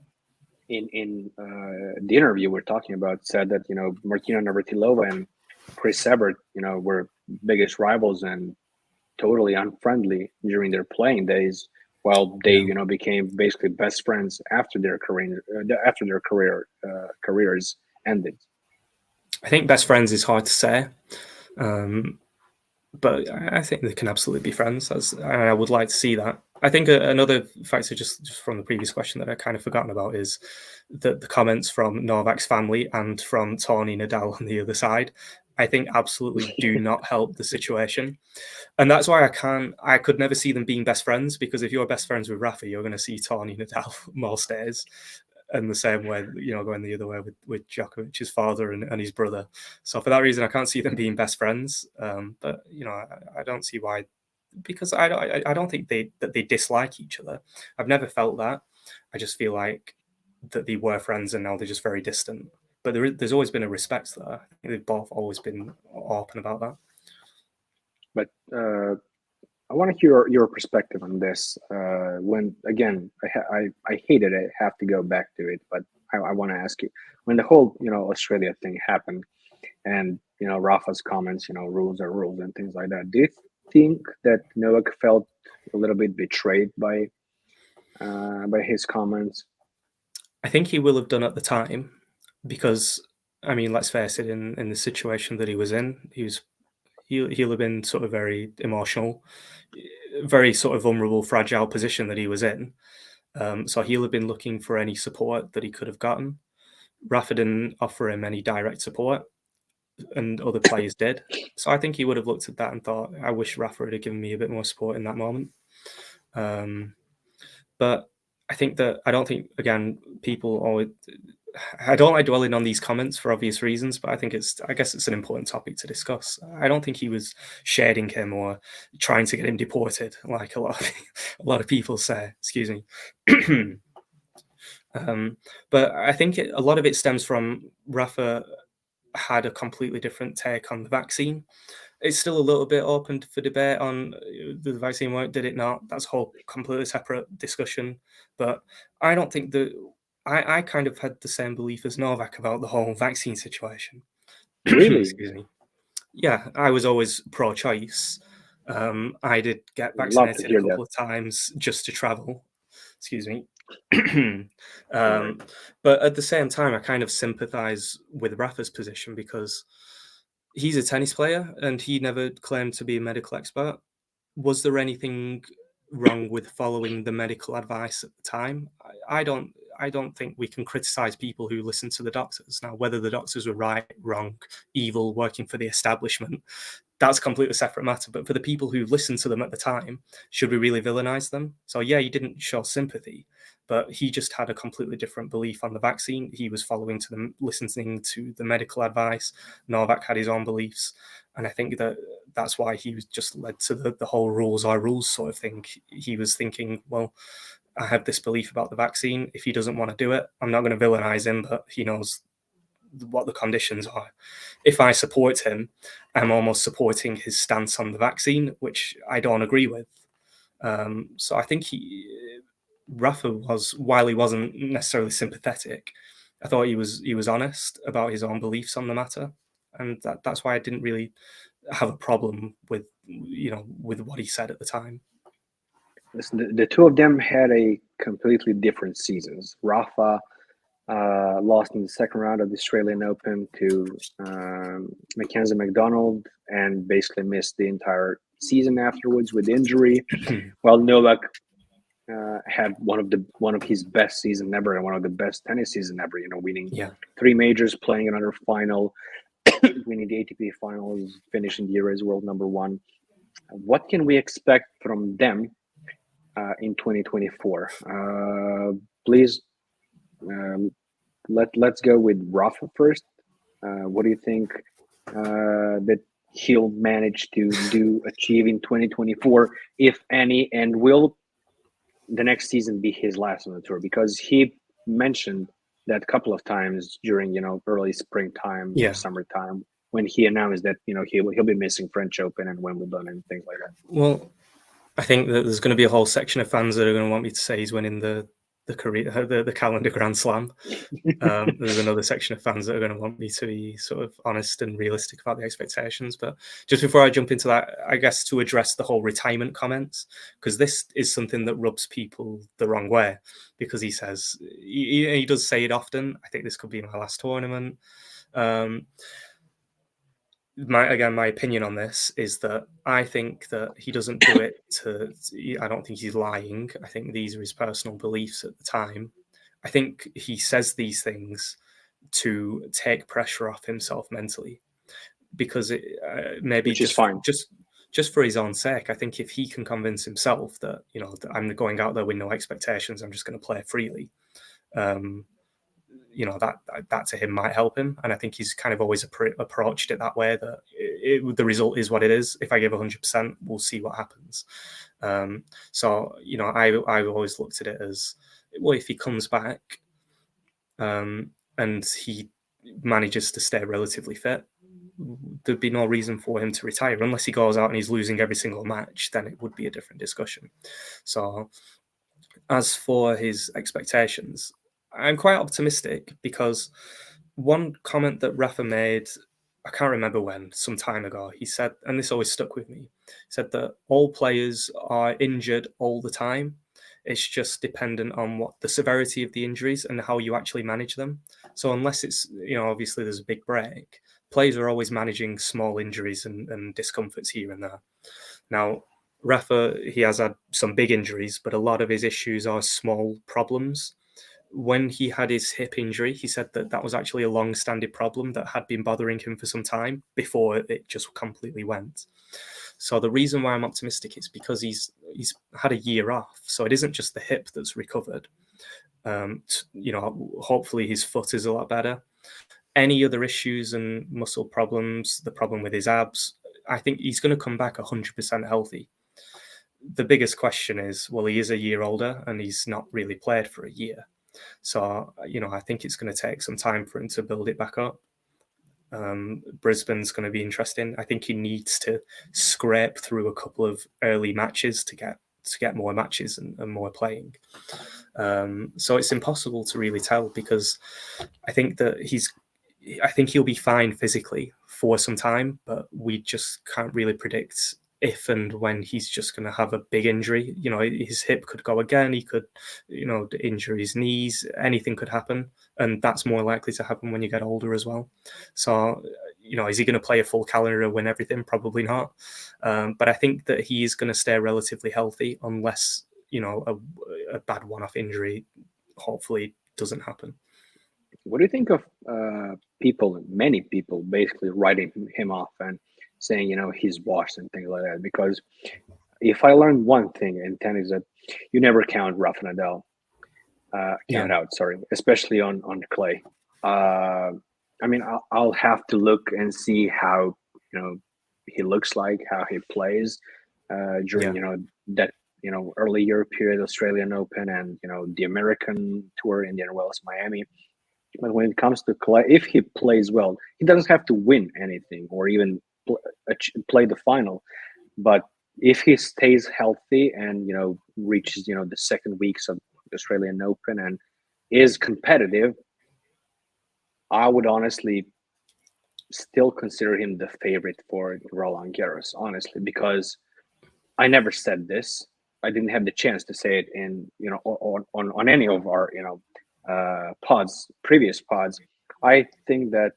in the interview we're talking about, said that Martina Navratilova and Chris Evert, were biggest rivals and totally unfriendly during their playing days. Well, they became basically best friends after their careers ended. I think best friends is hard to say, but I think they can absolutely be friends. I would like to see that. I think another factor, just from the previous question that I kind of forgotten about, is the comments from Novak's family and from Tony Nadal on the other side. I think absolutely do not help the situation. And that's why I could never see them being best friends, because if you're best friends with Rafa, you're going to see Tony Nadal most days. And the same way, going the other way with Djokovic's father and his brother. So for that reason, I can't see them being best friends. But I don't see why, because I don't think that they dislike each other. I've never felt that. I just feel like that they were friends and now they're just very distant. But there's always been a respect there. I think they've both always been open about that. But I want to hear your perspective on this. When again, I hated it. I have to go back to it, but I want to ask you, when the whole Australia thing happened, and Rafa's comments, rules are rules and things like that. Do you think that Novak felt a little bit betrayed by his comments? I think he will have done at the time, because I mean, let's face it, in the situation that he was in, he'll have been sort of very emotional, very sort of vulnerable, fragile position that he was in. So he'll have been looking for any support that he could have gotten. Rafa didn't offer him any direct support, and other players did. So I think he would have looked at that and thought, I wish Rafa had given me a bit more support in that moment. But I think that, again, people always, I don't like dwelling on these comments for obvious reasons, but I guess it's an important topic to discuss. I don't think he was shading him or trying to get him deported, like a lot of people say. Excuse me. But I think a lot of it stems from Rafa had a completely different take on the vaccine. It's still a little bit open for debate on the vaccine work, did it not? That's a whole completely separate discussion. But I don't think that I kind of had the same belief as Novak about the whole vaccine situation. Really? Excuse me. Yeah, I was always pro-choice. I did get vaccinated a couple of times just to travel. Excuse me. But at the same time, I kind of sympathize with Rafa's position, because he's a tennis player and he never claimed to be a medical expert. Was there anything wrong with following the medical advice at the time? I don't think we can criticize people who listen to the doctors. Now, whether the doctors were right, wrong, evil, working for the establishment, that's a completely separate matter. But for the people who listened to them at the time, should we really villainize them? So yeah, he didn't show sympathy, but he just had a completely different belief on the vaccine. He was listening to the medical advice. Novak had his own beliefs. And I think that's why he was just led to the whole rules are rules sort of thing. He was thinking, well, I have this belief about the vaccine. If he doesn't want to do it, I'm not going to villainize him, but he knows what the conditions are. If I support him, I'm almost supporting his stance on the vaccine, which I don't agree with. So I think Rafa was, while he wasn't necessarily sympathetic, I thought he was honest about his own beliefs on the matter, and that's why I didn't really have a problem with what he said at the time. Listen, the two of them had a completely different seasons. Rafa lost in the second round of the Australian Open to Mackenzie McDonald and basically missed the entire season afterwards with injury. While Novak had one of his best season ever and one of the best tennis season ever. Winning 3 majors, playing another final, winning the ATP finals, finishing the year as world number 1. What can we expect from them in 2024? Please, let's go with Rafa first. What do you think that he'll manage to achieve in 2024, if any, and will the next season be his last on the tour? Because he mentioned that a couple of times during early springtime, summertime, when he announced that he'll be missing French Open and Wimbledon and things like that. Well, I think that there's going to be a whole section of fans that are going to want me to say he's winning the the career, the calendar Grand Slam. There's another section of fans that are going to want me to be sort of honest and realistic about the expectations. But just before I jump into that, I guess to address the whole retirement comments, because this is something that rubs people the wrong way, because he says, he does say it often, I think this could be my last tournament. My opinion on this is that I think that he doesn't do it I don't think he's lying. I think these are his personal beliefs at the time. I think he says these things to take pressure off himself mentally, because maybe which is fine. Just for his own sake. I think if he can convince himself that, that I'm going out there with no expectations, I'm just going to play freely, that to him might help him. And I think he's kind of always approached it that way, that the result is what it is. If I give 100%, we'll see what happens. So, I've always looked at it as, well, if he comes back and he manages to stay relatively fit, there'd be no reason for him to retire, unless he goes out and he's losing every single match. Then it would be a different discussion. So as for his expectations, I'm quite optimistic, because one comment that Rafa made, I can't remember when, some time ago, he said, and this always stuck with me, he said that all players are injured all the time. It's just dependent on what the severity of the injuries and how you actually manage them. So unless it's, obviously there's a big break, players are always managing small injuries and discomforts here and there. Now, Rafa, he has had some big injuries, but a lot of his issues are small problems. When he had his hip injury, he said that was actually a long-standing problem that had been bothering him for some time before it just completely went. So the reason why I'm optimistic is because he's had a year off. So it isn't just the hip that's recovered. Hopefully his foot is a lot better. Any other issues and muscle problems, the problem with his abs, I think he's going to come back 100% healthy. The biggest question is, well, he is a year older and he's not really played for a year. So, I think it's going to take some time for him to build it back up. Brisbane's going to be interesting. I think he needs to scrape through a couple of early matches to get more matches and more playing. So it's impossible to really tell, because I think he'll be fine physically for some time, but we just can't really predict if and when he's just going to have a big injury. His hip could go again. He could, injure his knees. Anything could happen. And that's more likely to happen when you get older as well. So, is he going to play a full calendar and win everything? Probably not. But I think that he is going to stay relatively healthy, unless, a bad one-off injury hopefully doesn't happen. What do you think of many people basically writing him off and saying, he's washed and things like that? Because if I learned one thing in tennis, that you never count Rafa Nadal out, especially on clay. I'll have to look and see how, he looks like, how he plays during, that, early year period, Australian Open and, the American Tour, Indian Wells, Miami. But when it comes to clay, if he plays well, he doesn't have to win anything or even play the final. But if he stays healthy and, reaches, the second weeks of the Australian Open and is competitive, I would honestly still consider him the favorite for Roland Garros, honestly, because I never said this. I didn't have the chance to say it in, on any of our, previous pods. I think that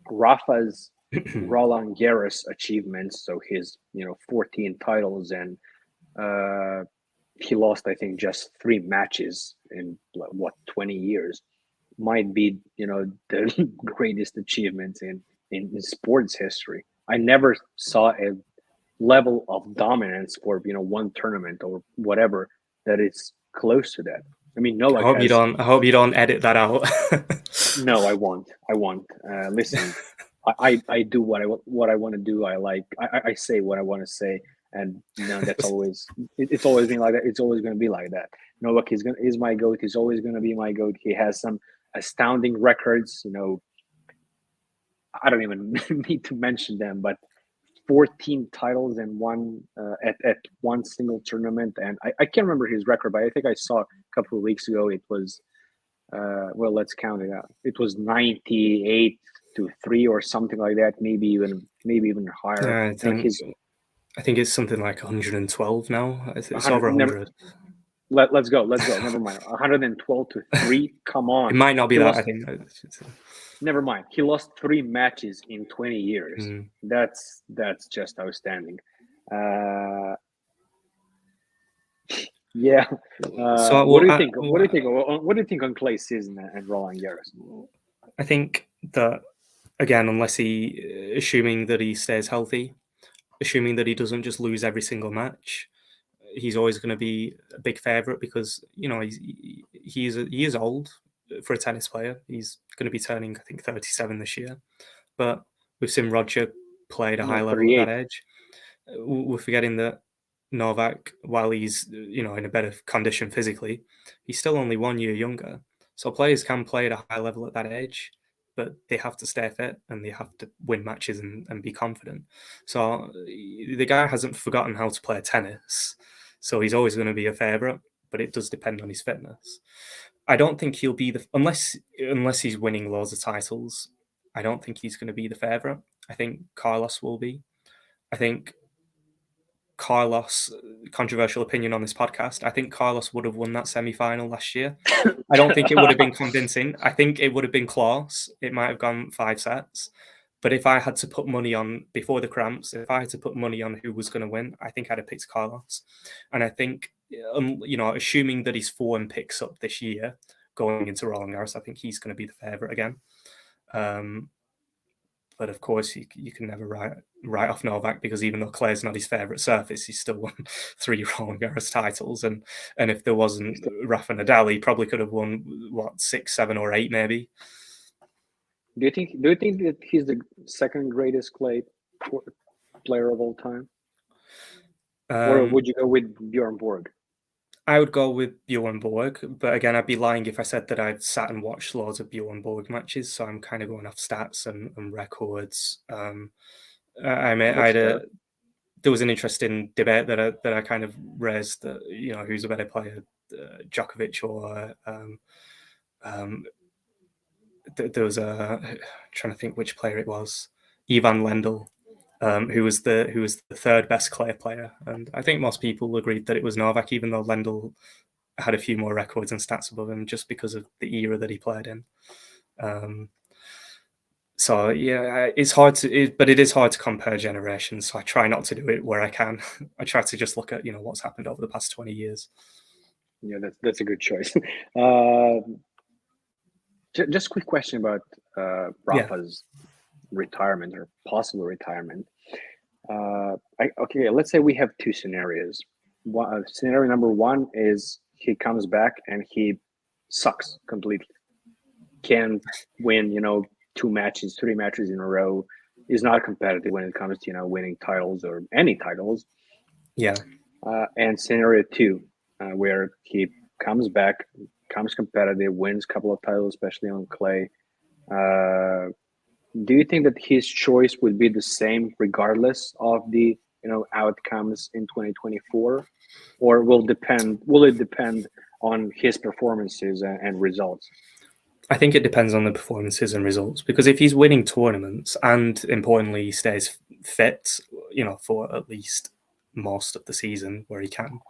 Rafa's Roland Garros achievements, so his 14 titles, and he lost, I think, just 3 matches in 20 years, might be the greatest achievements in sports history. I never saw a level of dominance for one tournament or whatever that is close to that. I mean, Novak. I hope you don't edit that out. No, I won't. Listen, I do what I want to do. I say what I want to say, and that's always it's always been like that. It's always going to be like that. Novak is my GOAT. He's always going to be my GOAT. He has some astounding records. I don't even need to mention them, but 14 titles and one at one single tournament. And I can't remember his record, but I think I saw a couple of weeks ago it was well, let's count it out. It was 98-3 or something like that, maybe even higher. I think it's something like 112 now. It's over 100. Let's go. Never mind. 112-3. Come on. It might not be that. I think. Never mind. He lost 3 matches in 20 years. That's just outstanding. Yeah. So what do you think? What do you think on Clay's season and Roland Garros? I think that again, assuming that he stays healthy, assuming that he doesn't just lose every single match, he's always going to be a big favorite because he is old for a tennis player. He's going to be turning, I think, 37 this year. But we've seen Roger play at a high level at that age. We're forgetting that Novak, while he's in a better condition physically, he's still only 1 year younger. So players can play at a high level at that age, but they have to stay fit and they have to win matches and be confident. So the guy hasn't forgotten how to play tennis. So he's always going to be a favourite, but it does depend on his fitness. I don't think he'll be unless he's winning loads of titles, I don't think he's going to be the favourite. I think Carlos will be. I think Carlos, controversial opinion on this podcast, I think Carlos would have won that semi-final last year. I don't think it would have been convincing. I think it would have been close. It might have gone 5 sets. But if I had to put money on, before the cramps, if I had to put money on who was going to win, I think I'd have picked Carlos. And I think, assuming that his form picks up this year, going into Roland Garros, I think he's going to be the favourite again. But of course, you can never write off Novak because even though clay's not his favourite surface, he's still won 3 Roland Garros titles. And if there wasn't Rafa Nadal, he probably could have won 6, 7, or 8 maybe. Do you think that he's the second greatest clay player of all time, or would you go with Bjorn Borg? I would go with Bjorn Borg, but again, I'd be lying if I said that I've sat and watched loads of Bjorn Borg matches. So I'm kind of going off stats and records. There was an interesting debate that I kind of raised that who's a better player, Djoković or there was I'm trying to think which player it was, Ivan Lendl, who was the third best clay player, and I think most people agreed that it was Novak, even though Lendl had a few more records and stats above him just because of the era that he played in. So yeah, it's hard but it is hard to compare generations. So I try not to do it where I can. I try to just look at what's happened over the past 20 years. Yeah, that's a good choice. Just a quick question about Rafa's retirement or possible retirement. Okay, let's say we have 2 scenarios. Scenario number 1 is he comes back and he sucks completely. Can't win, 2 matches, 3 matches in a row. Is not competitive when it comes to winning titles or any titles. Yeah. And scenario 2, where he comes back, comes competitive, wins a couple of titles, especially on clay. Do you think that his choice would be the same regardless of the outcomes in 2024, or will it depend on his performances and results? I think it depends on the performances and results, because if he's winning tournaments and importantly he stays fit, for at least most of the season where he can,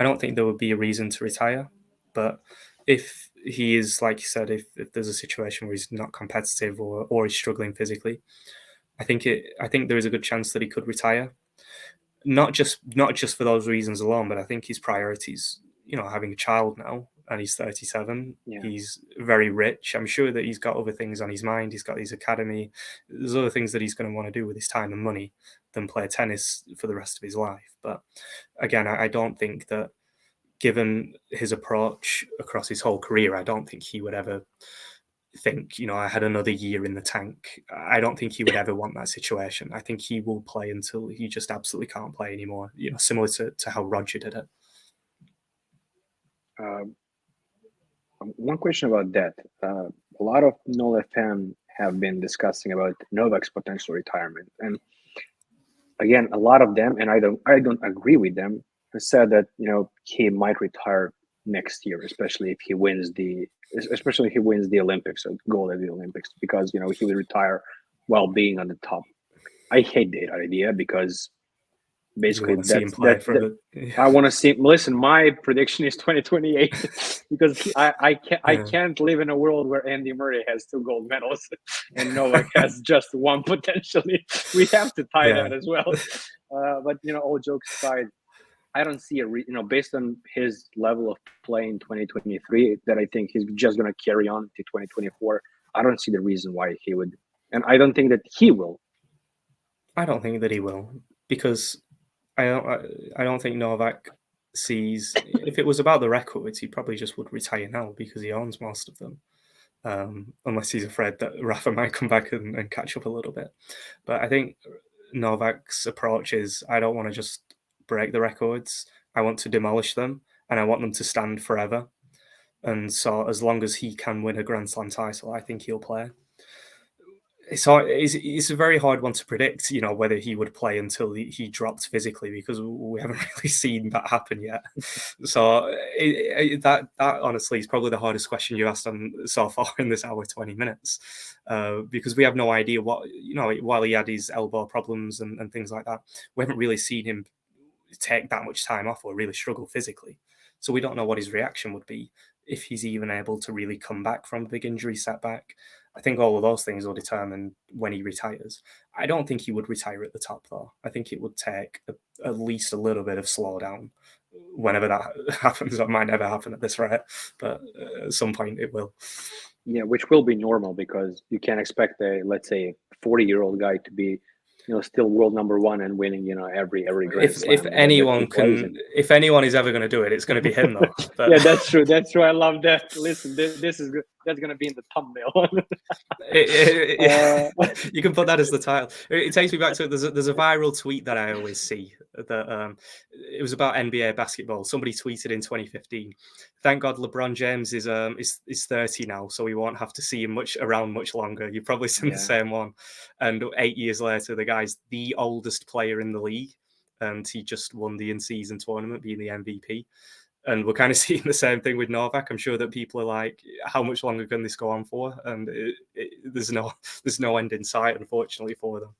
I don't think there would be a reason to retire. But if he is, like you said, if there's a situation where he's not competitive or he's struggling physically, I think there is a good chance that he could retire. Not just for those reasons alone, but I think his priorities, having a child now, and he's 37. Yeah. He's very rich. I'm sure that he's got other things on his mind. He's got his academy. There's other things that he's going to want to do with his time and money than play tennis for the rest of his life. But again, I don't think that, given his approach across his whole career, I don't think he would ever think, I had another year in the tank. I don't think he would ever want that situation. I think he will play until he just absolutely can't play anymore, similar to how Roger did it. One question about that. A lot of NoleFam have been discussing about Novak's potential retirement. And again, a lot of them, and I don't agree with them, have said that he might retire next year, especially if he wins the Olympics or gold at the Olympics, because he would retire while being on the top. I hate that idea because You basically want to see him play for the. I want to see. Listen, my prediction is 2028 because I can't live in a world where Andy Murray has 2 gold medals and Novak has just 1 potentially. We have to tie that as well. But all jokes aside, I don't see based on his level of play in 2023, that I think he's just going to carry on to 2024. I don't see the reason why he would, and I don't think that he will. I don't think that he will, because I don't think Novak sees. If it was about the records, he probably just would retire now because he owns most of them, unless he's afraid that Rafa might come back and catch up a little bit. But I think Novak's approach is, I don't want to just break the records. I want to demolish them, and I want them to stand forever. And so as long as he can win a Grand Slam title, I think he'll play. It's a very hard one to predict, whether he would play until he dropped physically, because we haven't really seen that happen yet. So that honestly is probably the hardest question you asked on so far in this hour 20 minutes, because we have no idea what, while he had his elbow problems and things like that, we haven't really seen him take that much time off or really struggle physically. So we don't know what his reaction would be, if he's even able to really come back from a big injury setback. I think all of those things will determine when he retires. I don't think he would retire at the top, though. I think it would take at least a little bit of slowdown. Whenever that happens, that might never happen at this rate, but at some point it will. Yeah, which will be normal, because you can't expect let's say, 40-year-old guy to be still world number 1 and winning, every Grand Slam. If anyone is ever going to do it, it's going to be him, though. But... yeah, that's true. I love that. Listen, this is good. That's going to be in the thumbnail. You can put that as the title. It takes me back to there's a viral tweet that I always see that it was about NBA basketball. Somebody tweeted in 2015, "Thank God LeBron James is 30 now, so we won't have to see him around much longer." You've probably seen the same one. And 8 years later, the guy's the oldest player in the league, and he just won the in-season tournament, being the MVP. And we're kind of seeing the same thing with Novak. I'm sure that people are like, how much longer can this go on for? And there's no end in sight, unfortunately, for them.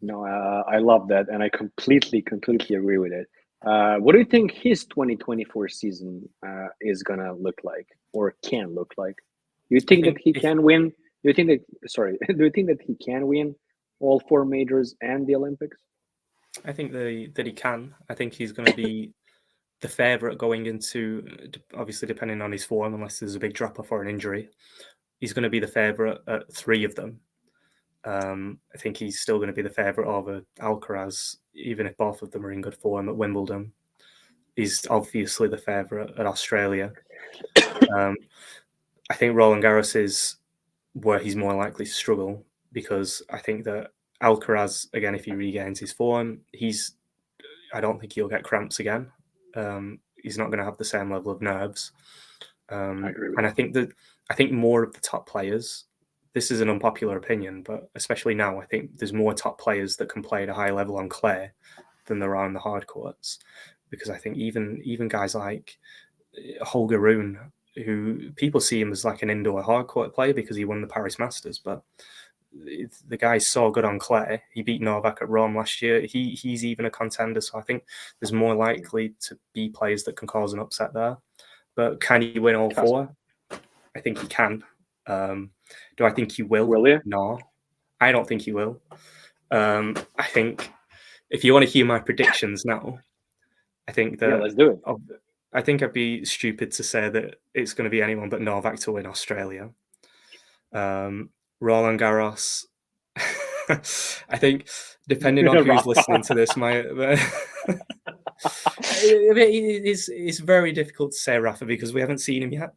No, I love that, and I completely agree with it. What do you think his 2024 season is gonna look like, or can look like? Do you think that he can win? Do you think that he can win all 4 majors and the Olympics? I think that he can. I think he's going to be the favourite going into, obviously depending on his form, unless there's a big drop-off or an injury. He's going to be the favourite at 3 of them. I think he's still going to be the favourite over Alcaraz, even if both of them are in good form at Wimbledon. He's obviously the favourite at Australia. I think Roland Garros is where he's more likely to struggle, because I think that Alcaraz, again, if he regains his form, I don't think he'll get cramps again. He's not going to have the same level of nerves. And I think more of the top players, this is an unpopular opinion, but especially now, I think there's more top players that can play at a high level on clay than there are on the hard courts. Because I think even guys like Holger Rune, who people see him as like an indoor hard court player because he won the Paris Masters, but the guy's so good on clay. He beat Novak at Rome last year. He's even a contender, so I think there's more likely to be players that can cause an upset there. But can he win all 4? I think he can. Do I think he will? Will he? No, I don't think he will. I think if you want to hear my predictions now, I think that let's do it. I think I'd be stupid to say that it's going to be anyone but Novak to win Australia. Roland Garros. I think, depending on who's listening to this, it's very difficult to say Rafa because we haven't seen him yet.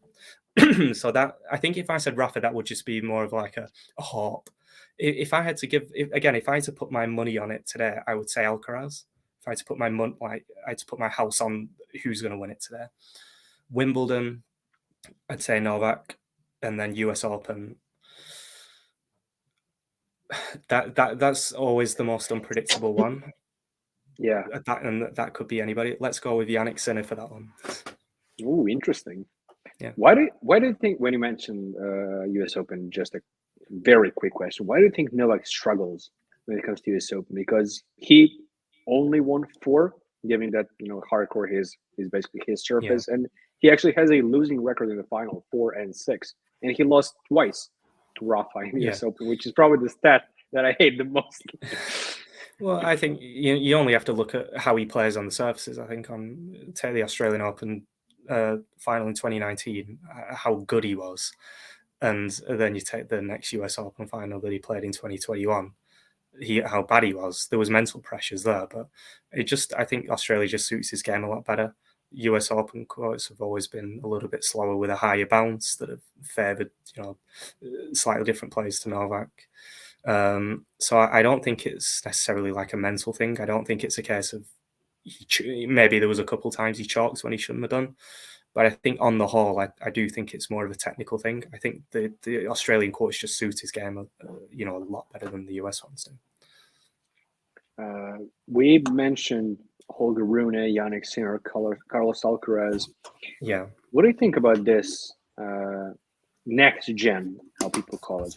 So that, I think if I said Rafa, that would just be more of like a hope. If I had to put my money on it today, I would say Alcaraz. If I had to put I had to put my house on who's going to win it today. Wimbledon, I'd say Novak, and then US Open. That's always the most unpredictable one. Yeah. That could be anybody. Let's go with Jannik Sinner for that one. Ooh, interesting. Yeah. Why do you think, when you mentioned US Open, just a very quick question, why do you think Novak struggles when it comes to US Open? Because he only won 4, given that hardcore is basically his surface, and he actually has a losing record in the final, 4 and 6, and he lost twice to Rafa in the US Open, which is probably the stat that I hate the most. Well, I think you only have to look at how he plays on the surfaces. I think take the Australian Open final in 2019, how good he was, and then you take the next US Open final that he played in 2021, how bad he was. There was mental pressures there, but I think Australia just suits his game a lot better. US Open courts have always been a little bit slower with a higher bounce that have favoured slightly different players to Novak. So I don't think it's necessarily like a mental thing. I don't think it's a case of maybe there was a couple of times he chalked when he shouldn't have done. But I think on the whole, I do think it's more of a technical thing. I think the Australian courts just suit his game, a lot better than the US ones do. We mentioned Holger Rune, Jannik Sinner, Carlos Alcaraz. Yeah. What do you think about this next gen, how people call it?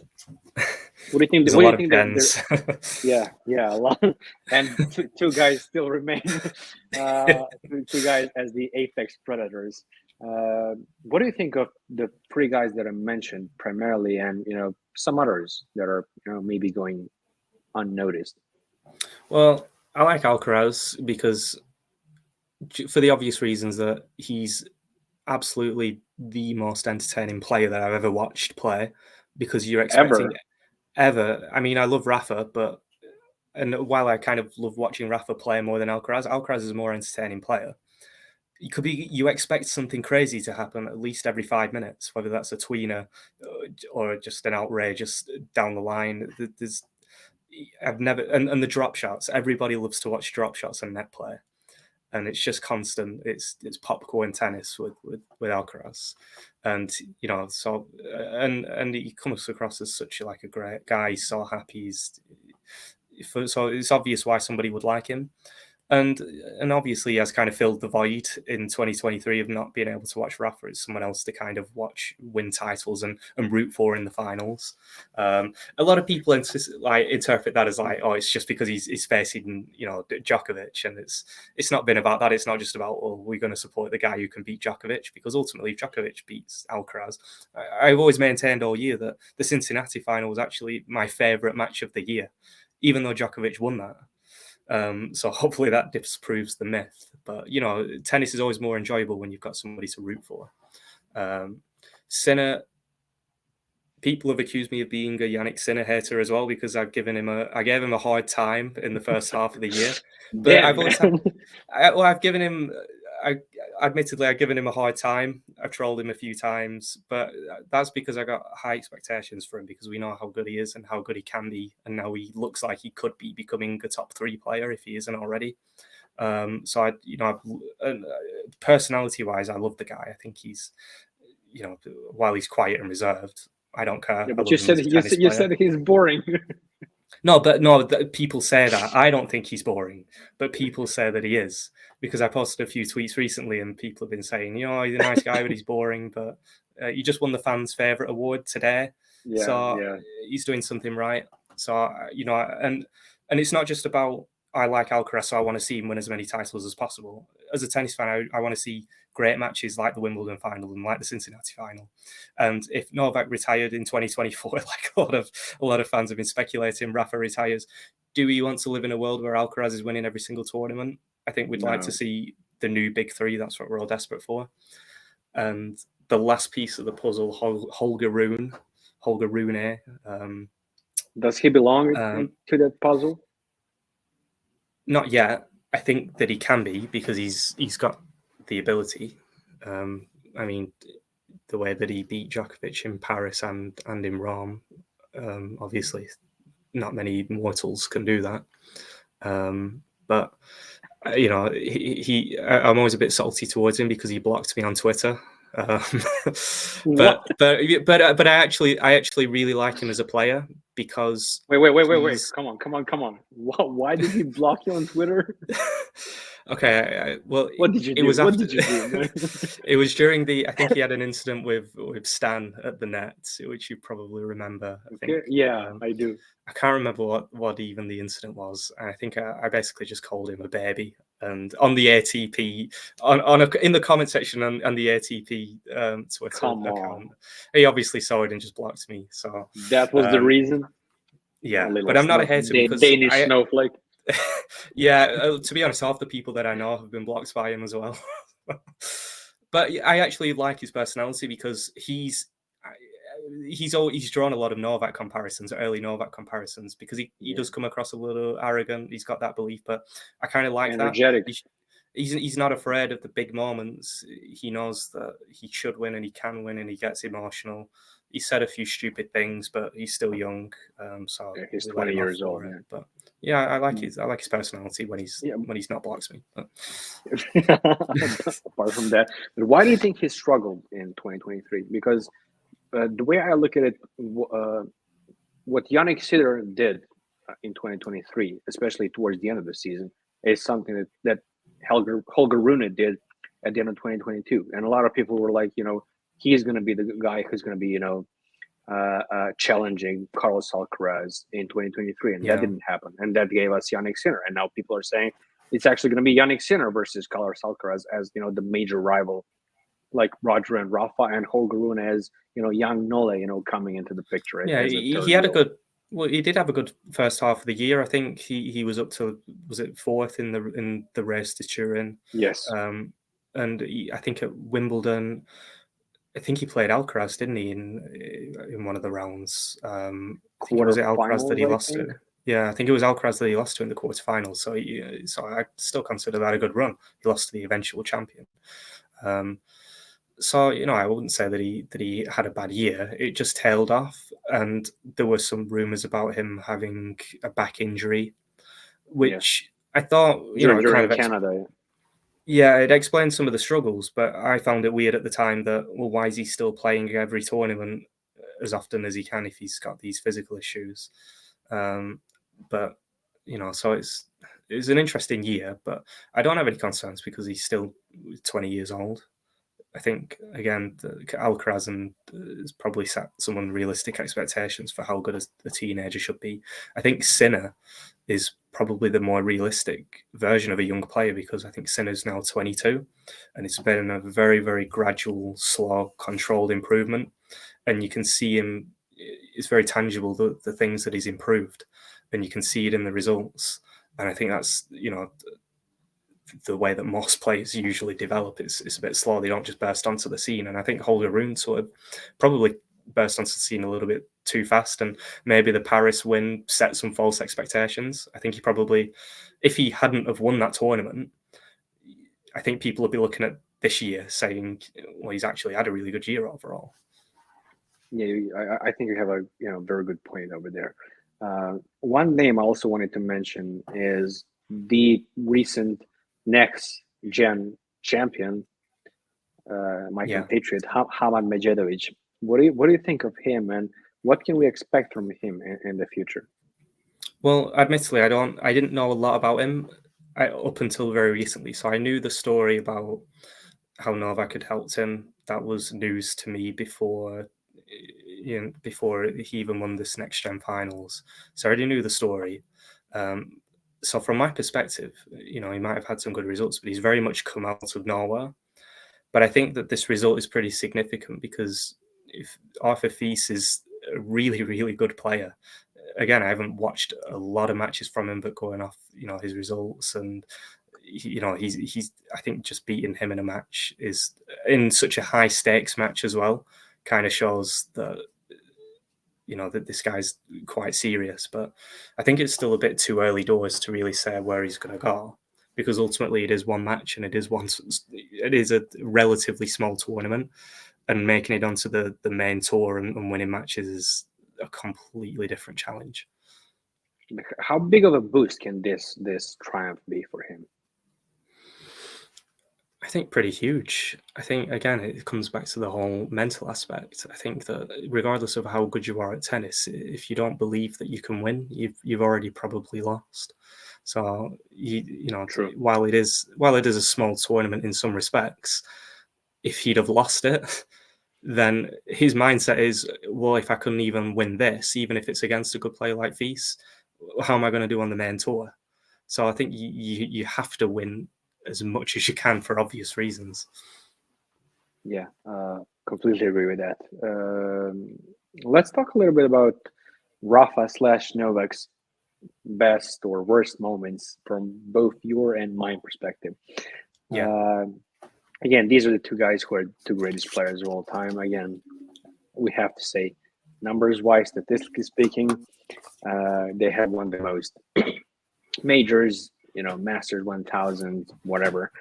What do you think? There's a lot of gens. Yeah, a lot. And two guys still remain. Two guys as the apex predators. What do you think of the 3 guys that I mentioned primarily, and some others that are maybe going unnoticed? Well, I like Alcaraz because, for the obvious reasons that he's absolutely the most entertaining player that I've ever watched play. Because you're expecting ever. I mean, I love Rafa, and while I kind of love watching Rafa play more than Alcaraz is a more entertaining player. You expect something crazy to happen at least every 5 minutes, whether that's a tweener or just an outrageous down the line. I've never, and the drop shots. Everybody loves to watch drop shots and net play, and it's just constant. It's popcorn tennis with Alcaraz, and and he comes across as such like a great guy. He's so happy. So it's obvious why somebody would like him. And obviously he has kind of filled the void in 2023 of not being able to watch Rafa as someone else to kind of watch win titles and root for in the finals. A lot of people interpret that as like, oh, it's just because he's facing Djoković, and it's not been about that. It's not just about, oh, we're going to support the guy who can beat Djoković, because ultimately if Djoković beats Alcaraz, I've always maintained all year that the Cincinnati final was actually my favourite match of the year, even though Djoković won that. So hopefully that disproves the myth. But tennis is always more enjoyable when you've got somebody to root for. Sinner, people have accused me of being a Jannik Sinner hater as well, because I gave him a hard time in the first half of the year. But I've given him. Admittedly, I've given him a hard time. I've trolled him a few times, but that's because I got high expectations for him, because we know how good he is and how good he can be, and now he looks like he could be becoming a top 3 player if he isn't already. So personality-wise, I love the guy. I think he's, while he's quiet and reserved, I don't care. Yeah, but you said he's boring. No, people say that. I don't think he's boring, but people say that he is, because I posted a few tweets recently and people have been saying, he's a nice guy, but he's boring. But he just won the fans' favourite award today. He's doing something right. So, and it's not just about, I like Alcaraz, so I want to see him win as many titles as possible. As a tennis fan, I want to see great matches like the Wimbledon final and like the Cincinnati final. And if Novak retired in 2024, like a lot of fans have been speculating, Rafa retires, do we want to live in a world where Alcaraz is winning every single tournament? I think we'd like to see the new big 3. That's what we're all desperate for. And the last piece of the puzzle, Holger Rune. Does he belong to that puzzle? Not yet. I think that he can be, because he's got the ability. I mean, the way that he beat Djoković in Paris and in Rome, obviously not many mortals can do that. But I'm always a bit salty towards him because he blocked me on Twitter. But I actually really like him as a player, because wait. Come on. Why did he block you on Twitter? Okay, well, what did you do? What did you do? It was during I think he had an incident with Stan at the net, which you probably remember. I think. Yeah, I do. I can't remember what even the incident was. I think I basically just called him a baby, and on the ATP in the comment section on the ATP Twitter account, he obviously saw it and just blocked me. So that was the reason. Yeah, but I'm not a hater because Danish snowflake. Yeah, to be honest, half the people that I know have been blocked by him as well. But I actually like his personality because he's drawn a lot of Novak comparisons, early Novak comparisons, because he does come across a little arrogant. He's got that belief, but I kind of like energetic. That. He's not afraid of the big moments. He knows that he should win and he can win, and he gets emotional. He said a few stupid things, but he's still young. So he's 20 years old. Yeah. But yeah, I like his personality when he's not blocked me. Apart from that, but why do you think he struggled in 2023? Because the way I look at it, what Jannik Sinner did in 2023, especially towards the end of the season, is something that Holger Rune did at the end of 2022. And a lot of people were like, he's going to be the guy who's going to be, challenging Carlos Alcaraz in 2023. And that didn't happen. And that gave us Jannik Sinner. And now people are saying it's actually going to be Jannik Sinner versus Carlos Alcaraz as, the major rival, like Roger and Rafa, and Holger Rune as, young Nole, coming into the picture. Yeah, he had a good... Well, he did have a good first half of the year. I think he was up to, was it fourth in the race to Turin? Yes. And I think at Wimbledon, I think he played Alcaraz, didn't he, in one of the rounds? Was it Alcaraz that he lost to? Yeah, I think it was Alcaraz that he lost to in the quarterfinals. So I still consider that a good run. He lost to the eventual champion. So, I wouldn't say that he had a bad year. It just tailed off, and there were some rumours about him having a back injury, which I thought, during Canada. Yeah, it explained some of the struggles, but I found it weird at the time that, well, why is he still playing every tournament as often as he can if he's got these physical issues? But, so it's an interesting year, but I don't have any concerns because he's still 20 years old. I think, again, Alcaraz has probably set some unrealistic expectations for how good a teenager should be. I think Sinner is probably the more realistic version of a young player because I think Sinner's now 22 and it's been a very, very gradual, slow, controlled improvement. And you can see him, it's very tangible, the things that he's improved, and you can see it in the results. And I think that's, the way that most players usually develop. It's a bit slow. They don't just burst onto the scene. And I think Holger Rune sort of probably burst onto the scene a little bit too fast. And maybe the Paris win set some false expectations. I think he probably, if he hadn't have won that tournament, I think people would be looking at this year saying, well, he's actually had a really good year overall. Yeah, I think you have a very good point over there. One name I also wanted to mention is the recent next gen champion, my compatriot Hamad Medjedović. What do you think of him, and what can we expect from him in the future? Well, admittedly, I didn't know a lot about him up until very recently. So I knew the story about how Novak had helped him. That was news to me before he even won this next gen finals. So I already knew the story. So from my perspective, he might have had some good results, but he's very much come out of nowhere. But I think that this result is pretty significant because if Arthur Fils is a really, really good player, again, I haven't watched a lot of matches from him, but going off, his results and, he's I think just beating him in a match is in such a high stakes match as well, kind of shows that, that this guy's quite serious. But I think it's still a bit too early doors to really say where he's going to go, because ultimately it is one match and it is a relatively small tournament, and making it onto the main tour and winning matches is a completely different challenge. How big of a boost can this triumph be for him? I think pretty huge. I think, again, it comes back to the whole mental aspect. I think that regardless of how good you are at tennis, if you don't believe that you can win, you've already probably lost. So you know, True. while it is a small tournament in some respects, if he'd have lost it, then his mindset is, well, if I couldn't even win this, even if it's against a good player like Fils, how am I going to do on the main tour? So I think you have to win as much as you can for obvious reasons. Yeah, completely agree with that. Let's talk a little bit about Rafa / Novak's best or worst moments from both your and my perspective. Yeah. Again, these are the two guys who are two greatest players of all time. Again, we have to say, numbers-wise, statistically speaking, they have won the most majors, Masters 1000, whatever.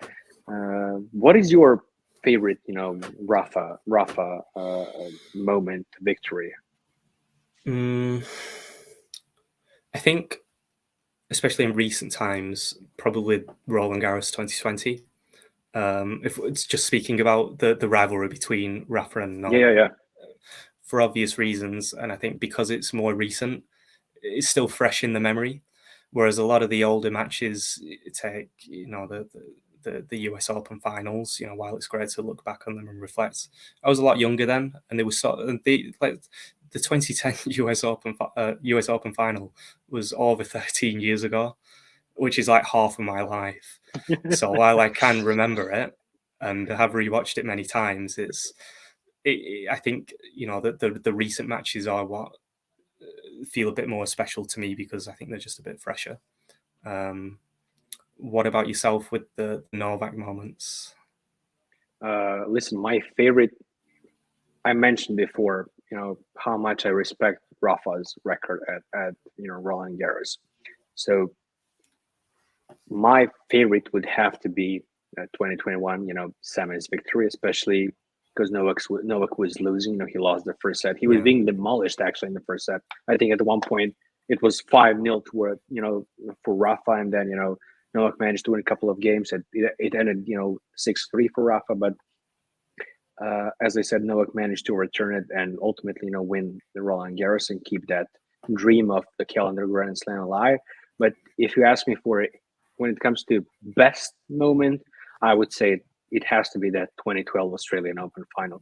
What is your favorite, Rafa moment victory? I think, especially in recent times, probably Roland Garros 2020. If it's just speaking about the rivalry between Rafa and Nadal, Yeah. For obvious reasons, and I think because it's more recent, it's still fresh in the memory. Whereas a lot of the older matches take, the US Open finals, while it's great to look back on them and reflect, I was a lot younger then, and they were the 2010 US Open final was over 13 years ago, which is like half of my life. So while I can remember it and have rewatched it many times, I think the recent matches are what feel a bit more special to me because I think they're just a bit fresher. What about yourself with the Novak moments? Listen, my favorite, I mentioned before, how much I respect Rafa's record at Roland Garros. So my favorite would have to be 2021, semis victory, especially because Novak was losing. He lost the first set. He was being demolished actually in the first set. I think at one point it was 5-0 toward for Rafa, and then Novak managed to win a couple of games. It ended 6-3 for Rafa, but as I said, Novak managed to return it and ultimately win the Roland Garros and keep that dream of the calendar Grand Slam alive. But if you ask me for it, when it comes to best moment, I would say it has to be that 2012 Australian Open final.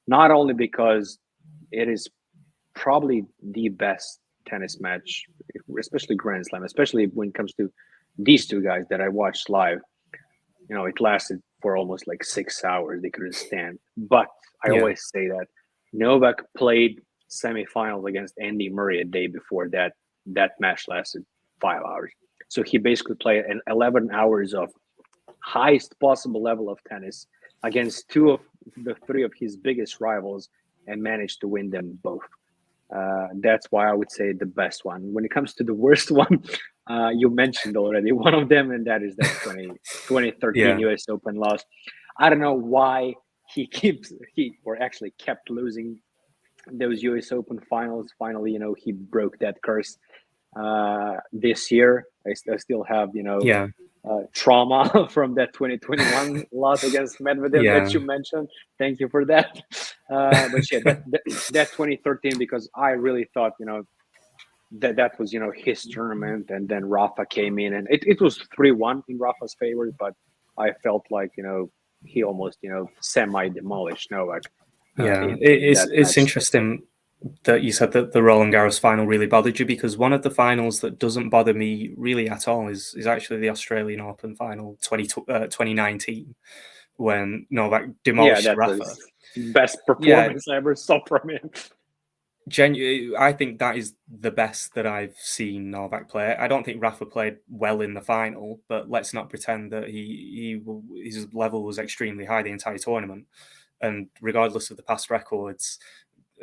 Not only because it is probably the best tennis match, especially Grand Slam, especially when it comes to these two guys that I watched live. It lasted for almost like 6 hours. They couldn't stand. But I always say that Novak played semifinals against Andy Murray a day before that. That match lasted 5 hours. So he basically played 11 hours of highest possible level of tennis against two of the three of his biggest rivals and managed to win them both. That's why I would say the best one. When it comes to the worst one, you mentioned already one of them, and that is that 2013 US Open loss. I don't know why he actually kept losing those US Open finals. Finally, he broke that curse. This year, I still have trauma from that 2021 loss against Medvedev that you mentioned. Thank you for that. But that 2013, because I really thought that was his tournament, and then Rafa came in, and it was 3-1 in Rafa's favor, but I felt like he almost semi demolished Novak. It's interesting that you said that the Roland Garros final really bothered you, because one of the finals that doesn't bother me really at all is actually the Australian Open final 2019 when Novak demolished Rafa. Best performance I ever saw from him. I think that is the best that I've seen Novak play. I don't think Rafa played well in the final, but let's not pretend that his level was extremely high the entire tournament. And regardless of the past records,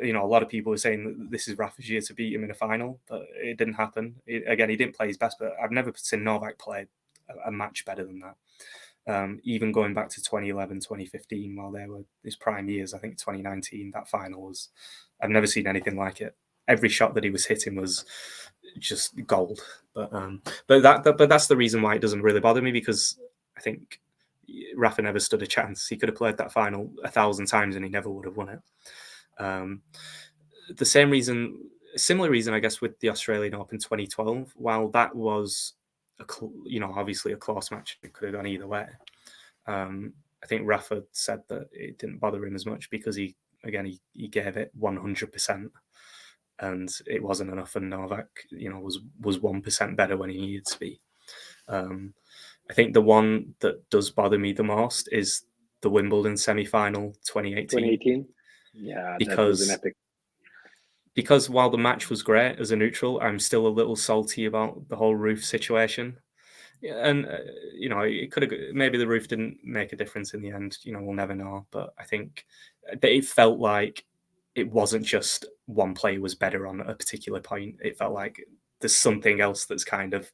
a lot of people were saying that this is Rafa's year to beat him in a final, but it didn't happen. He didn't play his best, but I've never seen Novak play a match better than that. Even going back to 2011, 2015, while they were his prime years, I think 2019, that final was, I've never seen anything like it. Every shot that he was hitting was just gold. But that's the reason why it doesn't really bother me, because I think Rafa never stood a chance. He could have played that final 1,000 times and he never would have won it. The similar reason, I guess, with the Australian Open 2012, while that was, obviously a close match, it could have gone either way. I think Rafa said that it didn't bother him as much because he gave it 100%, and it wasn't enough. And Novak, was 1% better when he needed to be. I think the one that does bother me the most is the Wimbledon semi-final 2018. 2018? Yeah, that was an epic. Because while the match was great as a neutral, I'm still a little salty about the whole roof situation. And, it could have, maybe the roof didn't make a difference in the end. We'll never know. But I think that it felt like it wasn't just one player was better on a particular point. It felt like there's something else that's kind of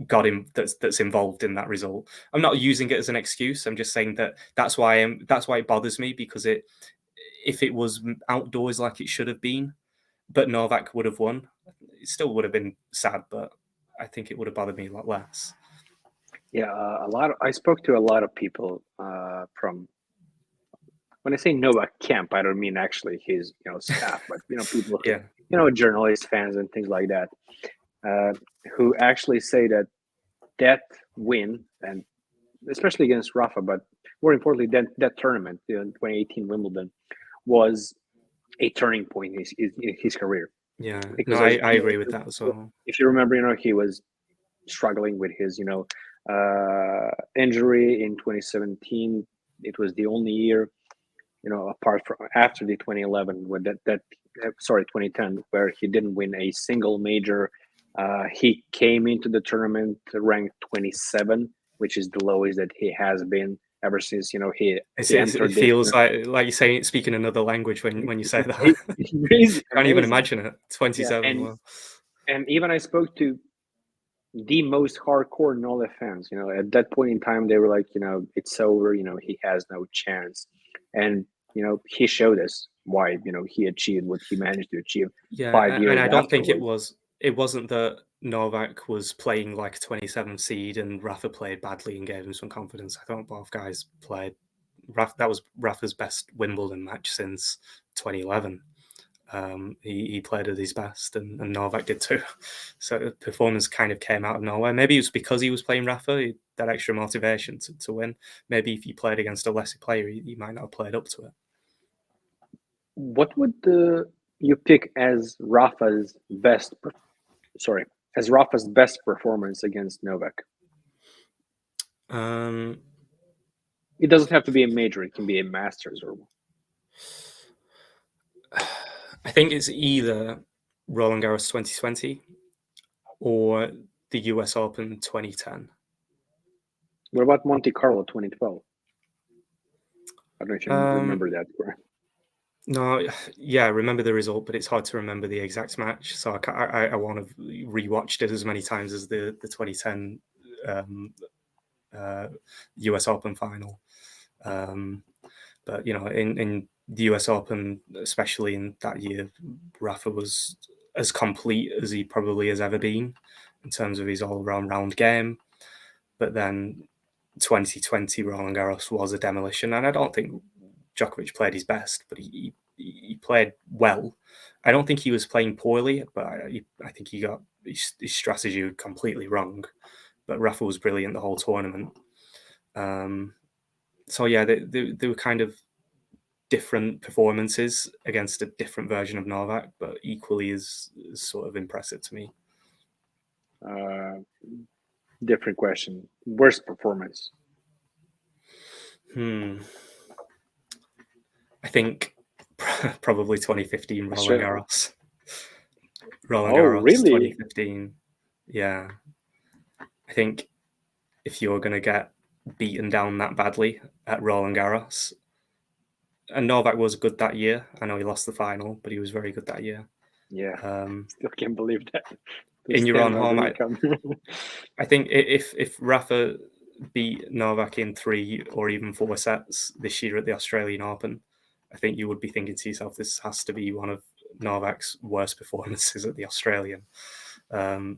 got him, that's involved in that result. I'm not using it as an excuse. I'm just saying that's why it bothers me, because if it was outdoors like it should have been, but Novak would have won, it still would have been sad, but I think it would have bothered me a lot less. Yeah, I spoke to a lot of people from, when I say Novak camp, I don't mean actually his staff, but people, yeah, journalists, fans, and things like that, who actually say that win, and especially against Rafa, but more importantly, that tournament, the 2018 Wimbledon, was a turning point in his career. Yeah, because I agree with that as well. If you remember, he was struggling with his injury in 2017. It was the only year, apart from after the 2011, when 2010, where he didn't win a single major. He came into the tournament ranked 27, which is the lowest that he has been ever since he it feels like you're saying, speaking another language when you say that. I can't even imagine it. 27. Yeah, and even I spoke to the most hardcore Nole fans. At that point in time, they were like, it's over. He has no chance, and he showed us why. He achieved what he managed to achieve. Yeah, 5 years. And I don't think it wasn't that Novak was playing like a 27 seed and Rafa played badly and gave him some confidence. I thought both guys played. That was Rafa's best Wimbledon match since 2011. He played at his best, and Novak did too. So the performance kind of came out of nowhere. Maybe it was because he was playing Rafa, that extra motivation to win. Maybe if he played against a lesser player, he might not have played up to it. What would you pick as Rafa's best performance against Novak? It doesn't have to be a major. It can be a Masters or. I think it's either Roland Garros 2020 or the US Open 2010. What about Monte Carlo 2012? I don't know if you remember that. No, yeah, I remember the result, but it's hard to remember the exact match. So I want to rewatched it as many times as the 2010 US Open final. But in the US Open, especially in that year, Rafa was as complete as he probably has ever been in terms of his all-round game. But then 2020 Roland Garros was a demolition, and I don't think Djokovic played his best, but he played well. I don't think he was playing poorly, but I think he got his strategy completely wrong. But Rafa was brilliant the whole tournament. So yeah, they were kind of different performances against a different version of Novak, but equally as sort of impressive to me. Different question. Worst performance? I think probably 2015 Roland Garros. Roland Garros, really? 2015. Yeah. I think if you're going to get beaten down that badly at Roland Garros, and Novak was good that year. I know he lost the final, but he was very good that year. Yeah. Still can't believe that. In your own home, I think if Rafa beat Novak in 3 or even 4 sets this year at the Australian Open, I think you would be thinking to yourself, this has to be one of Novak's worst performances at the Australian. A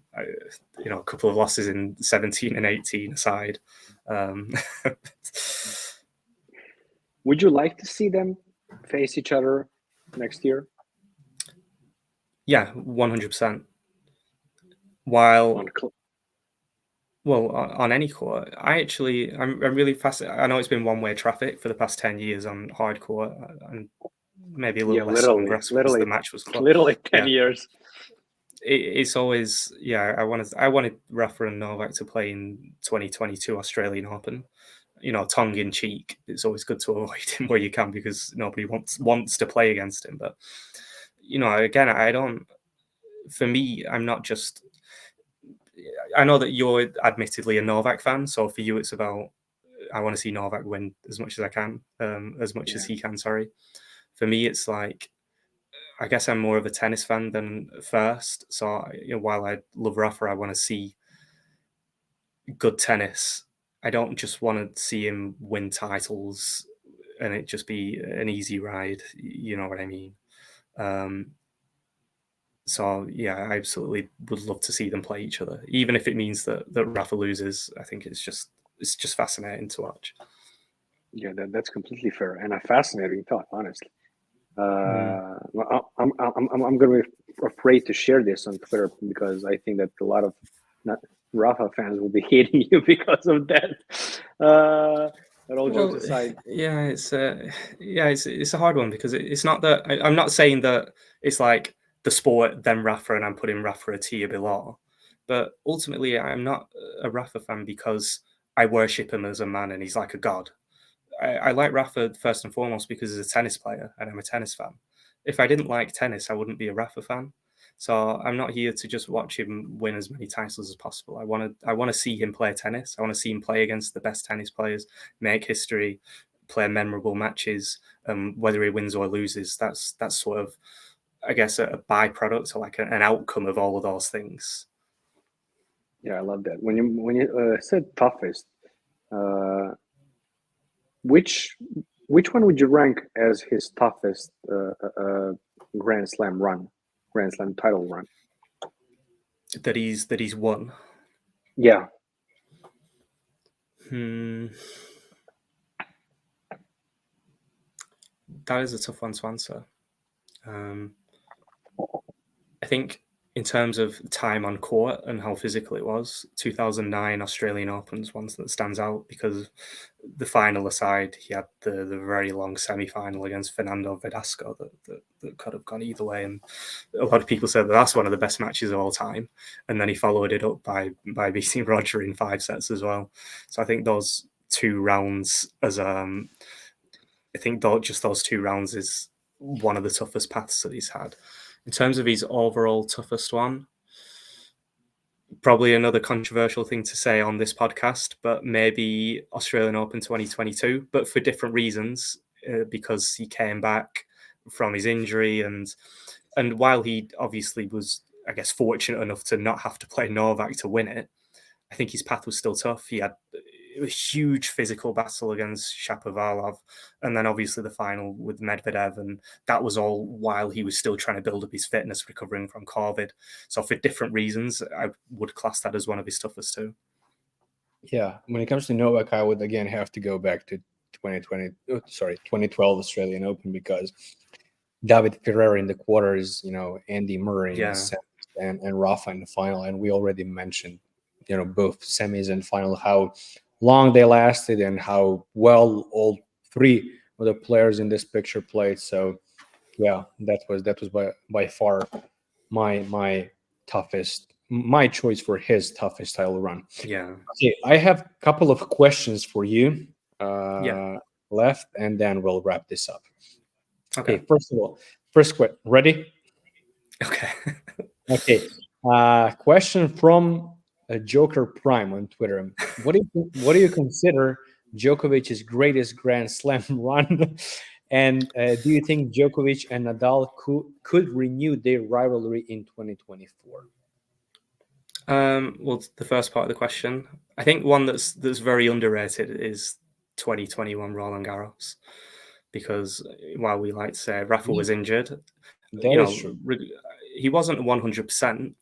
couple of losses in 17 and 18 aside, Would you like to see them face each other next year? Yeah, 100%. While on any court, I'm really fascinated. I know it's been one-way traffic for the past 10 years on hard court, and maybe a little less so on grass because the match was close. Literally 10 years. It's always, I wanted Rafa and Novak to play in 2022 Australian Open. Tongue in cheek. It's always good to avoid him where you can because nobody wants to play against him. But again, I don't. For me, I'm not just. I know that you're admittedly a Novak fan, so for you, it's about I want to see Novak win as much as I can, as much as he can. Sorry, for me, it's like I guess I'm more of a tennis fan than first. So while I love Rafa, I want to see good tennis. I don't just want to see him win titles and it just be an easy ride. You know what I mean? So yeah, I absolutely would love to see them play each other, even if it means that Rafa loses. I think it's just fascinating to watch. Yeah, that's completely fair and a fascinating thought, honestly. I'm going to be afraid to share this on Twitter because I think that a lot of Rafa fans will be hating you because of that. All jokes aside, it's a hard one because it's not that I'm not saying that it's like the sport then Rafa and I'm putting Rafa a tier below, but ultimately I'm not a Rafa fan because I worship him as a man and he's like a god. I like Rafa first and foremost because he's a tennis player and I'm a tennis fan. If I didn't like tennis, I wouldn't be a Rafa fan. So I'm not here to just watch him win as many titles as possible. I want to see him play tennis. I want to see him play against the best tennis players, make history, play memorable matches. Whether he wins or loses, that's sort of, I guess, a byproduct or like an outcome of all of those things. Yeah, I love that. When you said toughest, which one would you rank as his toughest Grand Slam title run? That he's won. Yeah. That is a tough one to answer. I think in terms of time on court and how physical it was, 2009 Australian Open's one that stands out because the final aside, he had the very long semi-final against Fernando Verdasco that could have gone either way. And a lot of people said that that's one of the best matches of all time. And then he followed it up by beating Roger in 5 sets as well. So I think those 2 rounds just those 2 rounds is one of the toughest paths that he's had. In terms of his overall toughest one, probably another controversial thing to say on this podcast, but maybe Australian Open 2022, but for different reasons, because he came back from his injury and while he obviously was, I guess, fortunate enough to not have to play Novak to win it, I think his path was still tough. He had a huge physical battle against Shapovalov, and then obviously the final with Medvedev, and that was all while he was still trying to build up his fitness, recovering from COVID. So for different reasons, I would class that as one of his toughest too. Yeah, when it comes to Novak, I would again have to go back to 2012 Australian Open because David Ferrer in the quarters, Andy Murray in the semis, and Rafa in the final, and we already mentioned, both semis and final, how long they lasted and how well all 3 of the players in this picture played. So yeah, that was by far my choice for his toughest title run. Yeah. Okay, I have a couple of questions for you left, and then we'll wrap this up. Okay, first of all, question. Ready? Okay. Okay. Question from Joker Prime on Twitter. What do you consider Djokovic's greatest Grand Slam run? And do you think Djokovic and Nadal could renew their rivalry in 2024? Well, the first part of the question, I think one that's very underrated is 2021 Roland Garros, because while we like to say Rafa was injured, he wasn't 100%,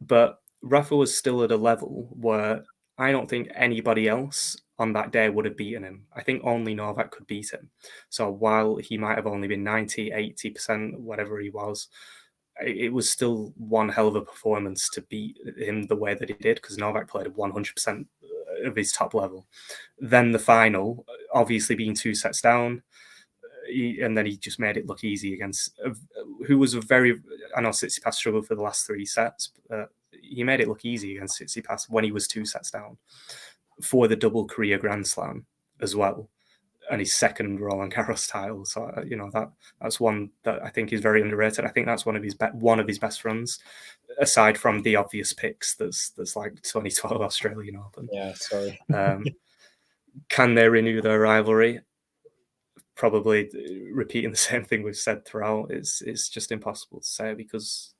but Rafa was still at a level where I don't think anybody else on that day would have beaten him. I think only Novak could beat him. So while he might have only been 90, 80%, whatever he was, it was still one hell of a performance to beat him the way that he did, because Novak played at 100% of his top level. Then the final, obviously being 2 sets down, and then he just made it look easy against who was a very, I know Tsitsipas struggled for the last 3 sets, but he made it look easy against Tsitsipas when he was 2 sets down for the double career Grand Slam as well, and his second Roland Garros title. So that's one that I think is very underrated. I think that's one of his best runs, aside from the obvious picks. There's like 2012 Australian Open. Yeah, sorry. Can they renew their rivalry? Probably repeating the same thing we've said throughout. It's just impossible to say, because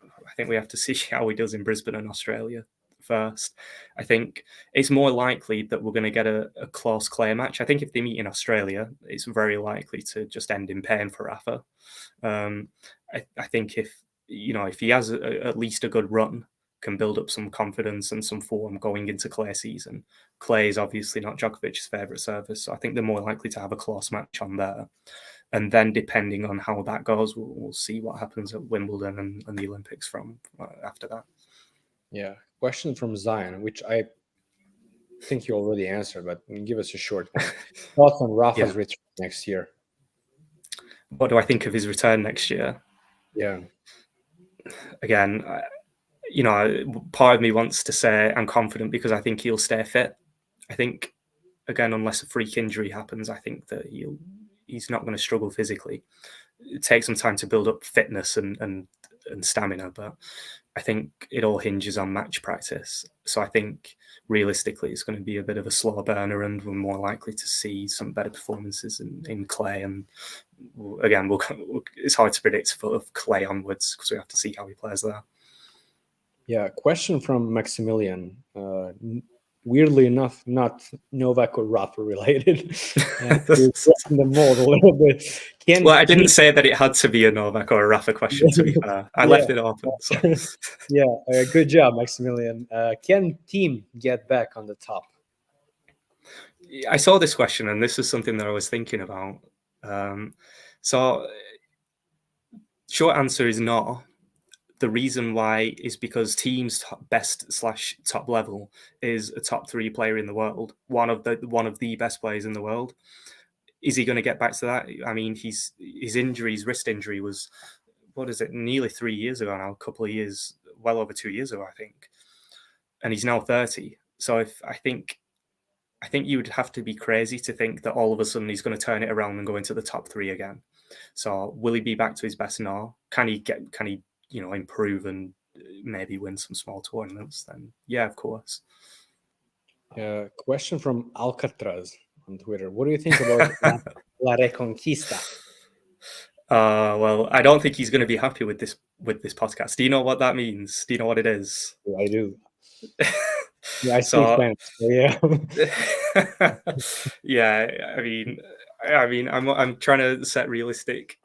I think we have to see how he does in Brisbane and Australia first. I think it's more likely that we're going to get a close clay match. I think if they meet in Australia, it's very likely to just end in pain for Rafa. I think if he has at least a good run, can build up some confidence and some form going into clay season. Clay is obviously not Djokovic's favourite surface, so I think they're more likely to have a close match on there. And then depending on how that goes, we'll see what happens at Wimbledon and the Olympics from after that. Yeah. Question from Zion, which I think you already answered, but give us a short one. Thoughts on Rafa's return next year? What do I think of his return next year? Yeah. Again, part of me wants to say I'm confident because I think he'll stay fit. I think, again, unless a freak injury happens, I think that he's not going to struggle physically. It takes some time to build up fitness and stamina, but I think it all hinges on match practice. So I think realistically it's going to be a bit of a slow burner, and we're more likely to see some better performances in clay. And again, it's hard to predict for clay onwards because we have to see how he plays there. Yeah, question from Maximilian. Weirdly enough, not Novak or Rafa related. The mold a little bit. I didn't say that it had to be a Novak or a Rafa question, to be fair. I left it open. So. Yeah, good job, Maximilian. Can Thiem get back on the top? I saw this question, and this is something that I was thinking about. So, short answer is no. The reason why is because Thiem's best/top level is a top 3 player in the world, one of the best players in the world. Is he going to get back to that? I mean, his wrist injury was, nearly 3 years ago now, a couple of years, well over 2 years ago, I think. And he's now 30. So I think you would have to be crazy to think that all of a sudden he's going to turn it around and go into the top 3 again. So will he be back to his best now? Can he improve and maybe win some small tournaments? Then yeah, of course. Question from Alcaraz on Twitter. What do you think about La Reconquista? Well, I don't think he's going to be happy with this podcast. Do you know what that means? Do you know what it is? Yeah, I do. Yeah, I speak Spanish. So yeah. Yeah, I mean, I'm trying to set realistic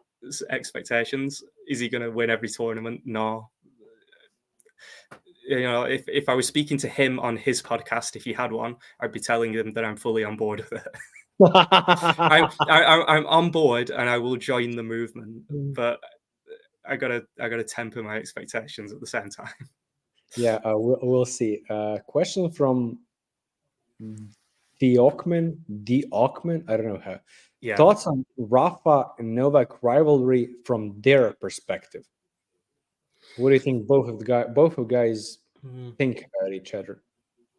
expectations. Is he going to win every tournament? No. If I was speaking to him on his podcast, if he had one, I'd be telling him that I'm fully on board with it. I'm on board and I will join the movement, but I gotta temper my expectations at the same time. Yeah, we'll see. Question from Diockman. I don't know how. Yeah. Thoughts on Rafa and Novak rivalry from their perspective? What do you think both of guys think about each other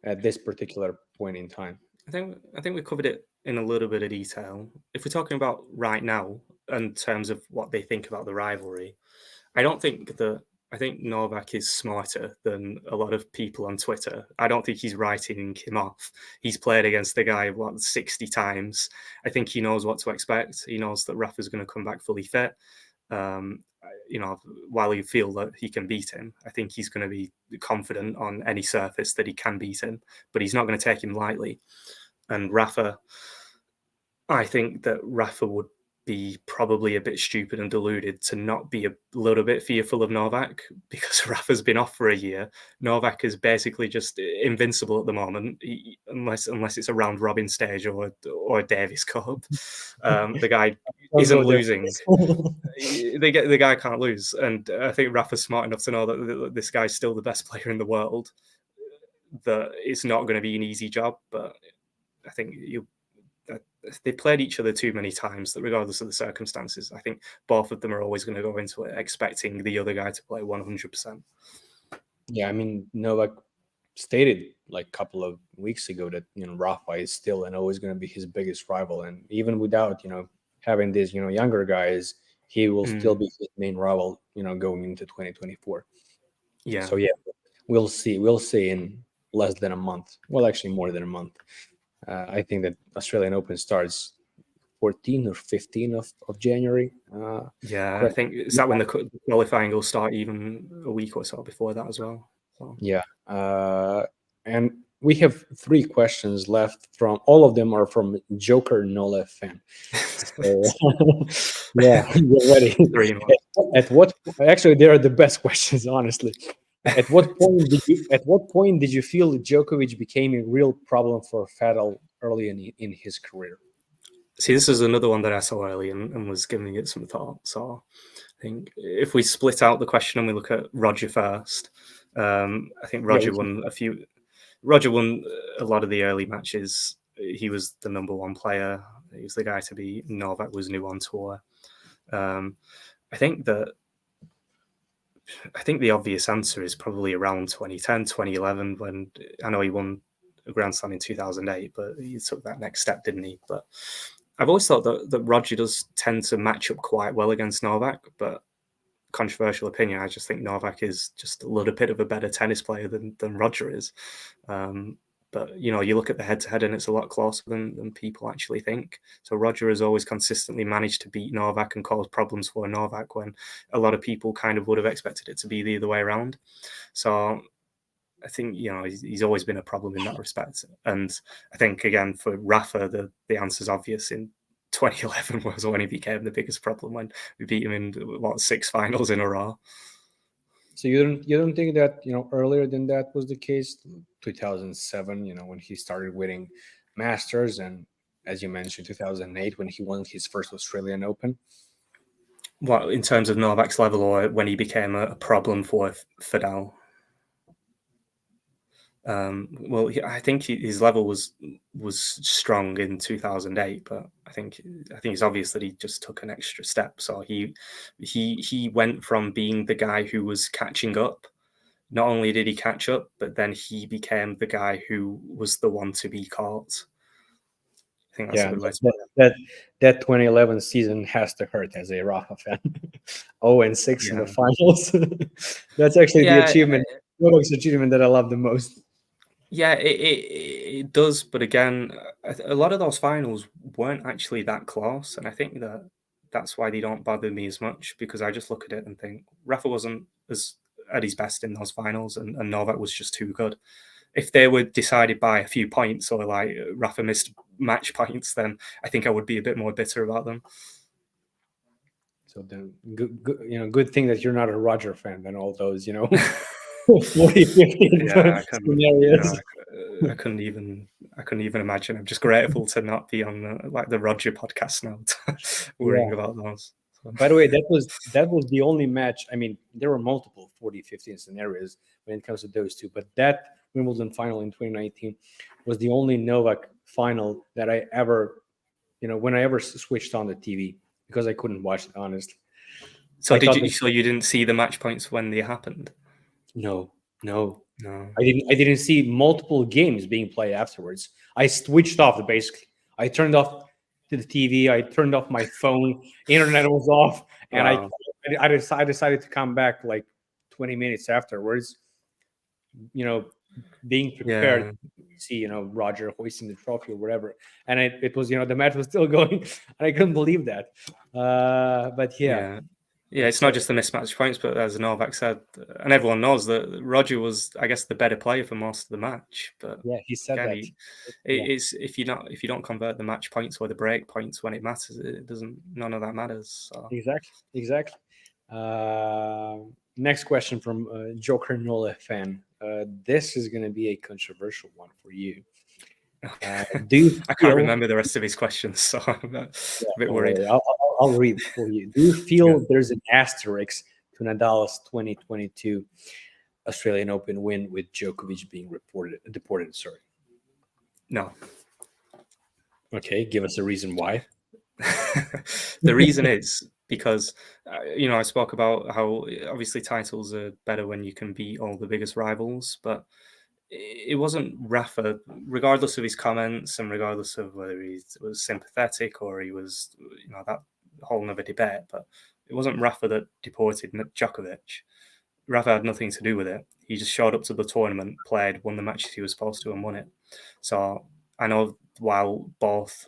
at this particular point in time? I think we covered it in a little bit of detail. If we're talking about right now in terms of what they think about the rivalry, I think Novak is smarter than a lot of people on Twitter. I don't think he's writing him off. He's played against the guy 60 times. I think he knows what to expect. He knows that Rafa's going to come back fully fit. While he feel that he can beat him, I think he's going to be confident on any surface that he can beat him, but he's not going to take him lightly. And Rafa, I think that Rafa would be probably a bit stupid and deluded to not be a little bit fearful of Novak, because Rafa's been off for a year. Novak is basically just invincible at the moment, unless it's a round robin stage or a Davis Cup. The guy isn't losing. The guy can't lose, and I think Rafa's smart enough to know that this guy's still the best player in the world. That it's not going to be an easy job, but I think they played each other too many times that regardless of the circumstances, I think both of them are always going to go into it expecting the other guy to play 100%. Yeah, I mean, Novak stated like a couple of weeks ago that, Rafa is still and always going to be his biggest rival. And even without, having these, younger guys, he will still be his main rival, going into 2024. Yeah. So, yeah, we'll see. We'll see in less than a month. Well, actually more than a month. I think that Australian Open starts 14 or 15 of January. I think is that when the qualifying will start, even a week or so before that as well. So. Yeah, and we have 3 questions left. From all of them are from Joker NoleFam. So, yeah, you're ready. 3 At what? Actually, they are the best questions, honestly. At what point did you feel that Djokovic became a real problem for Federer early in his career? See, this is another one that I saw early and was giving it some thought. So I think if we split out the question and we look at Roger first, I think Roger won a lot of the early matches. He was the number 1 player. He was the guy to beat. Novak was new on tour. I think the obvious answer is probably around 2010, 2011, when I know he won a Grand Slam in 2008, but he took that next step, didn't he? But I've always thought that Roger does tend to match up quite well against Novak, but controversial opinion, I just think Novak is just a little bit of a better tennis player than Roger is. But, you look at the head-to-head and it's a lot closer than people actually think. So Roger has always consistently managed to beat Novak and cause problems for Novak when a lot of people kind of would have expected it to be the other way around. So I think, he's always been a problem in that respect. And I think, again, for Rafa, the answer's obvious. In 2011 was when he became the biggest problem, when we beat him in, 6 finals in a row. So you don't think that earlier than that was the case? 2007, when he started winning Masters, and as you mentioned, 2008 when he won his first Australian Open. What, in terms of Novak's level, or when he became a problem for Federer? Well, I think his level was strong in 2008, but I think it's obvious that he just took an extra step. So he went from being the guy who was catching up. Not only did he catch up, but then he became the guy who was the one to be caught. I think that's a good way to put it. That 2011 season has to hurt as a Rafa fan. 0-6 in the finals. That's actually the achievement, Novak's achievement that I love the most. Yeah, it does. But again, a lot of those finals weren't actually that close. And I think that's why they don't bother me as much, because I just look at it and think Rafa wasn't at his best in those finals, and Novak was just too good. If they were decided by a few points, or like Rafa missed match points, then I think I would be a bit more bitter about them. So then, good thing that you're not a Roger fan than all those, 40, 50 scenarios. I couldn't even imagine. I'm just grateful to not be on the Roger podcast now, worrying about those. So. By the way, that was the only match. I mean, there were multiple 40-15 scenarios when it comes to those two, but that Wimbledon final in 2019 was the only Novak final that I ever, when I ever switched on the TV, because I couldn't watch it, honestly. So so you didn't see the match points when they happened? No. I didn't see multiple games being played afterwards. I switched off basically. I turned off the TV. I turned off my phone. Internet was off, and I decided to come back like 20 minutes afterwards. Being prepared to see Roger hoisting the trophy or whatever, and it was the match was still going, and I couldn't believe that. But yeah. Yeah, it's not just the mismatch points, but as Novak said, and everyone knows that Roger was, I guess, the better player for most of the match. But yeah, he said again, that. It's if you don't convert the match points or the break points when it matters, it doesn't. None of that matters. So. Exactly. Next question from Joker NoleFam. This is going to be a controversial one for you. Do you I can't remember the rest of his questions, so I'm a bit worried. I'll read it for you. Do you feel there's an asterisk to Nadal's 2022 Australian Open win with Djokovic being deported? Sorry. No. Okay, give us a reason why. The reason is because, I spoke about how obviously titles are better when you can beat all the biggest rivals, but it wasn't Rafa, regardless of his comments and regardless of whether he was sympathetic or he was, that whole other debate, but it wasn't Rafa that deported Djokovic. Rafa had nothing to do with it. He just showed up to the tournament, played, won the matches he was supposed to, and won it. So I know while both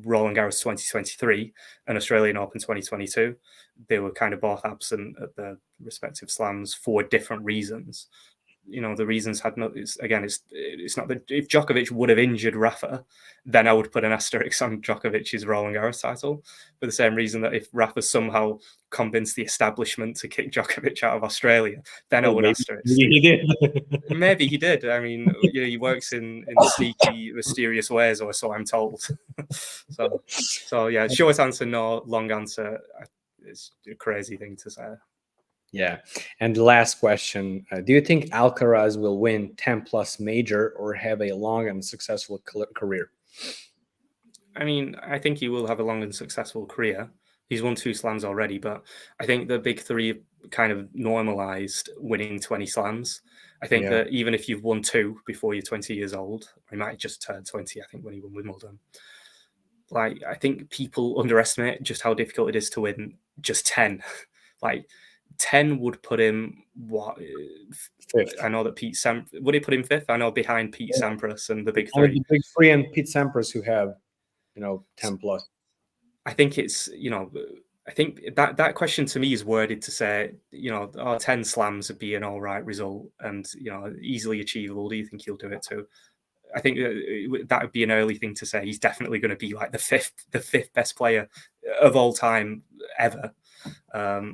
Roland Garros 2023 and Australian Open 2022, they were kind of both absent at the respective slams for different reasons. The reasons had no. It's not that if Djokovic would have injured Rafa, then I would put an asterisk on Djokovic's Roland Garros title for the same reason that if Rafa somehow convinced the establishment to kick Djokovic out of Australia, then I would asterisk. Maybe he did. Maybe he did. I mean, he works in sneaky, mysterious ways, or so I'm told. so yeah, short answer, no. Long answer, it's a crazy thing to say. Yeah. And the last question, do you think Alcaraz will win 10-plus major or have a long and successful career? I mean, I think he will have a long and successful career. He's won 2 slams already, but I think the big 3 kind of normalized winning 20 slams. I think that even if you've won 2 before you're 20 years old, he might have just turned 20, I think, when he won Wimbledon. I think people underestimate just how difficult it is to win just 10. 10 would put him fifth. I know that would it put him 5th? I know behind Pete Sampras and the big 3. The big 3 and Pete Sampras who have 10 plus. I think it's I think that question to me is worded to say 10 slams would be an all right result and easily achievable. Do you think he'll do it too? I think that would be an early thing to say. He's definitely going to be like the fifth best player of all time ever.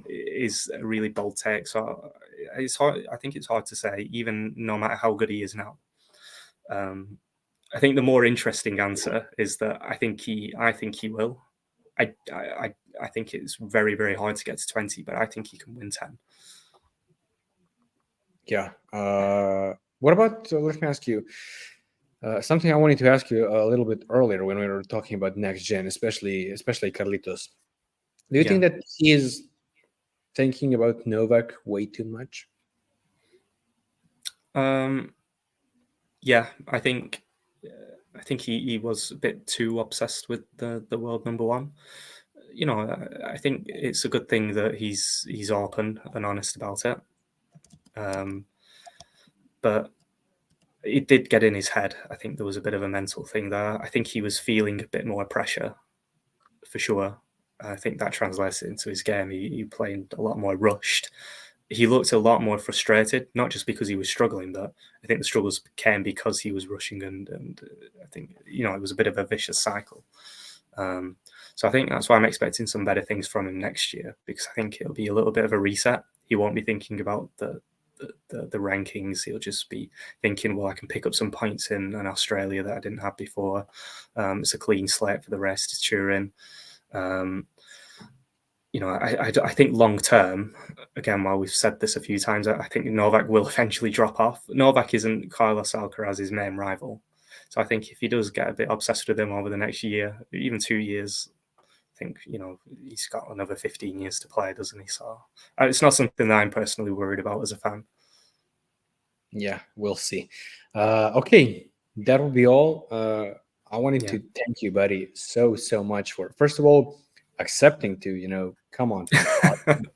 Is a really bold take. So it's hard. I think it's hard to say, even no matter how good he is now. I think the more interesting answer is that I think he will. I think it's very, very hard to get to 20, but I think he can win 10. Yeah. What about? Let me ask you something. I wanted to ask you a little bit earlier when we were talking about next gen, especially Carlitos. Do you think that he is thinking about Novak way too much? Yeah, I think he was a bit too obsessed with the world number one. I think it's a good thing that he's open and honest about it. But it did get in his head. I think there was a bit of a mental thing there. I think he was feeling a bit more pressure, for sure. I think that translates into his game. He played a lot more rushed. He looked a lot more frustrated, not just because he was struggling, but I think the struggles came because he was rushing, and I think it was a bit of a vicious cycle. So I think that's why I'm expecting some better things from him next year, because I think it'll be a little bit of a reset. He won't be thinking about the rankings. He'll just be thinking, well, I can pick up some points in Australia that I didn't have before. It's a clean slate for the rest. It's Turin. I think long term, again, while we've said this a few times, I think Novak will eventually drop off. Novak isn't Carlos Alcaraz's main rival. So I think if he does get a bit obsessed with him over the next year, even 2 years, I think, he's got another 15 years to play, doesn't he? So it's not something that I'm personally worried about as a fan. Yeah, we'll see. Okay, that will be all. I wanted to thank you, buddy, so much for, first of all, accepting to, come on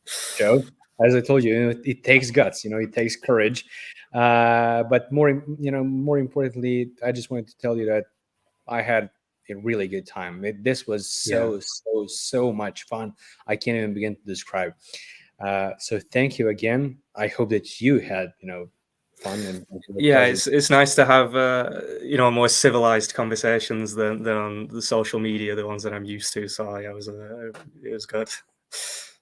show. As I told you, it takes guts, it takes courage. But more importantly, I just wanted to tell you that I had a really good time. This was so much fun. I can't even begin to describe. So thank you again. I hope that you had, fun and yeah, it's nice to have more civilized conversations than on the social media, the ones that I'm used to. So yeah, it was good.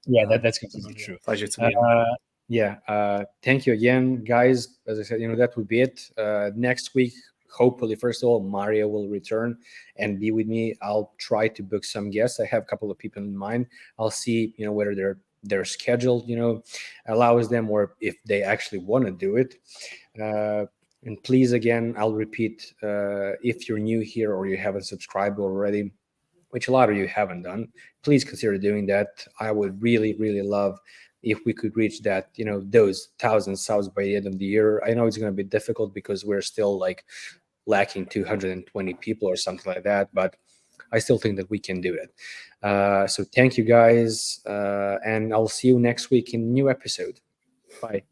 Yeah, that's completely true. Pleasure to meet you. Yeah, thank you again, guys. As I said, that would be it. Next week, hopefully, first of all, Mario will return and be with me. I'll try to book some guests. I have a couple of people in mind. I'll see, whether their schedule, allows them, or if they actually want to do it. And please, again, I'll repeat, if you're new here or you haven't subscribed already, which a lot of you haven't done, please consider doing that. I would really, really love if we could reach that, those 1,000 subs by the end of the year. I know it's going to be difficult because we're still lacking 220 people or something like that, but I still think that we can do it. So thank you, guys, and I'll see you next week in a new episode. Bye.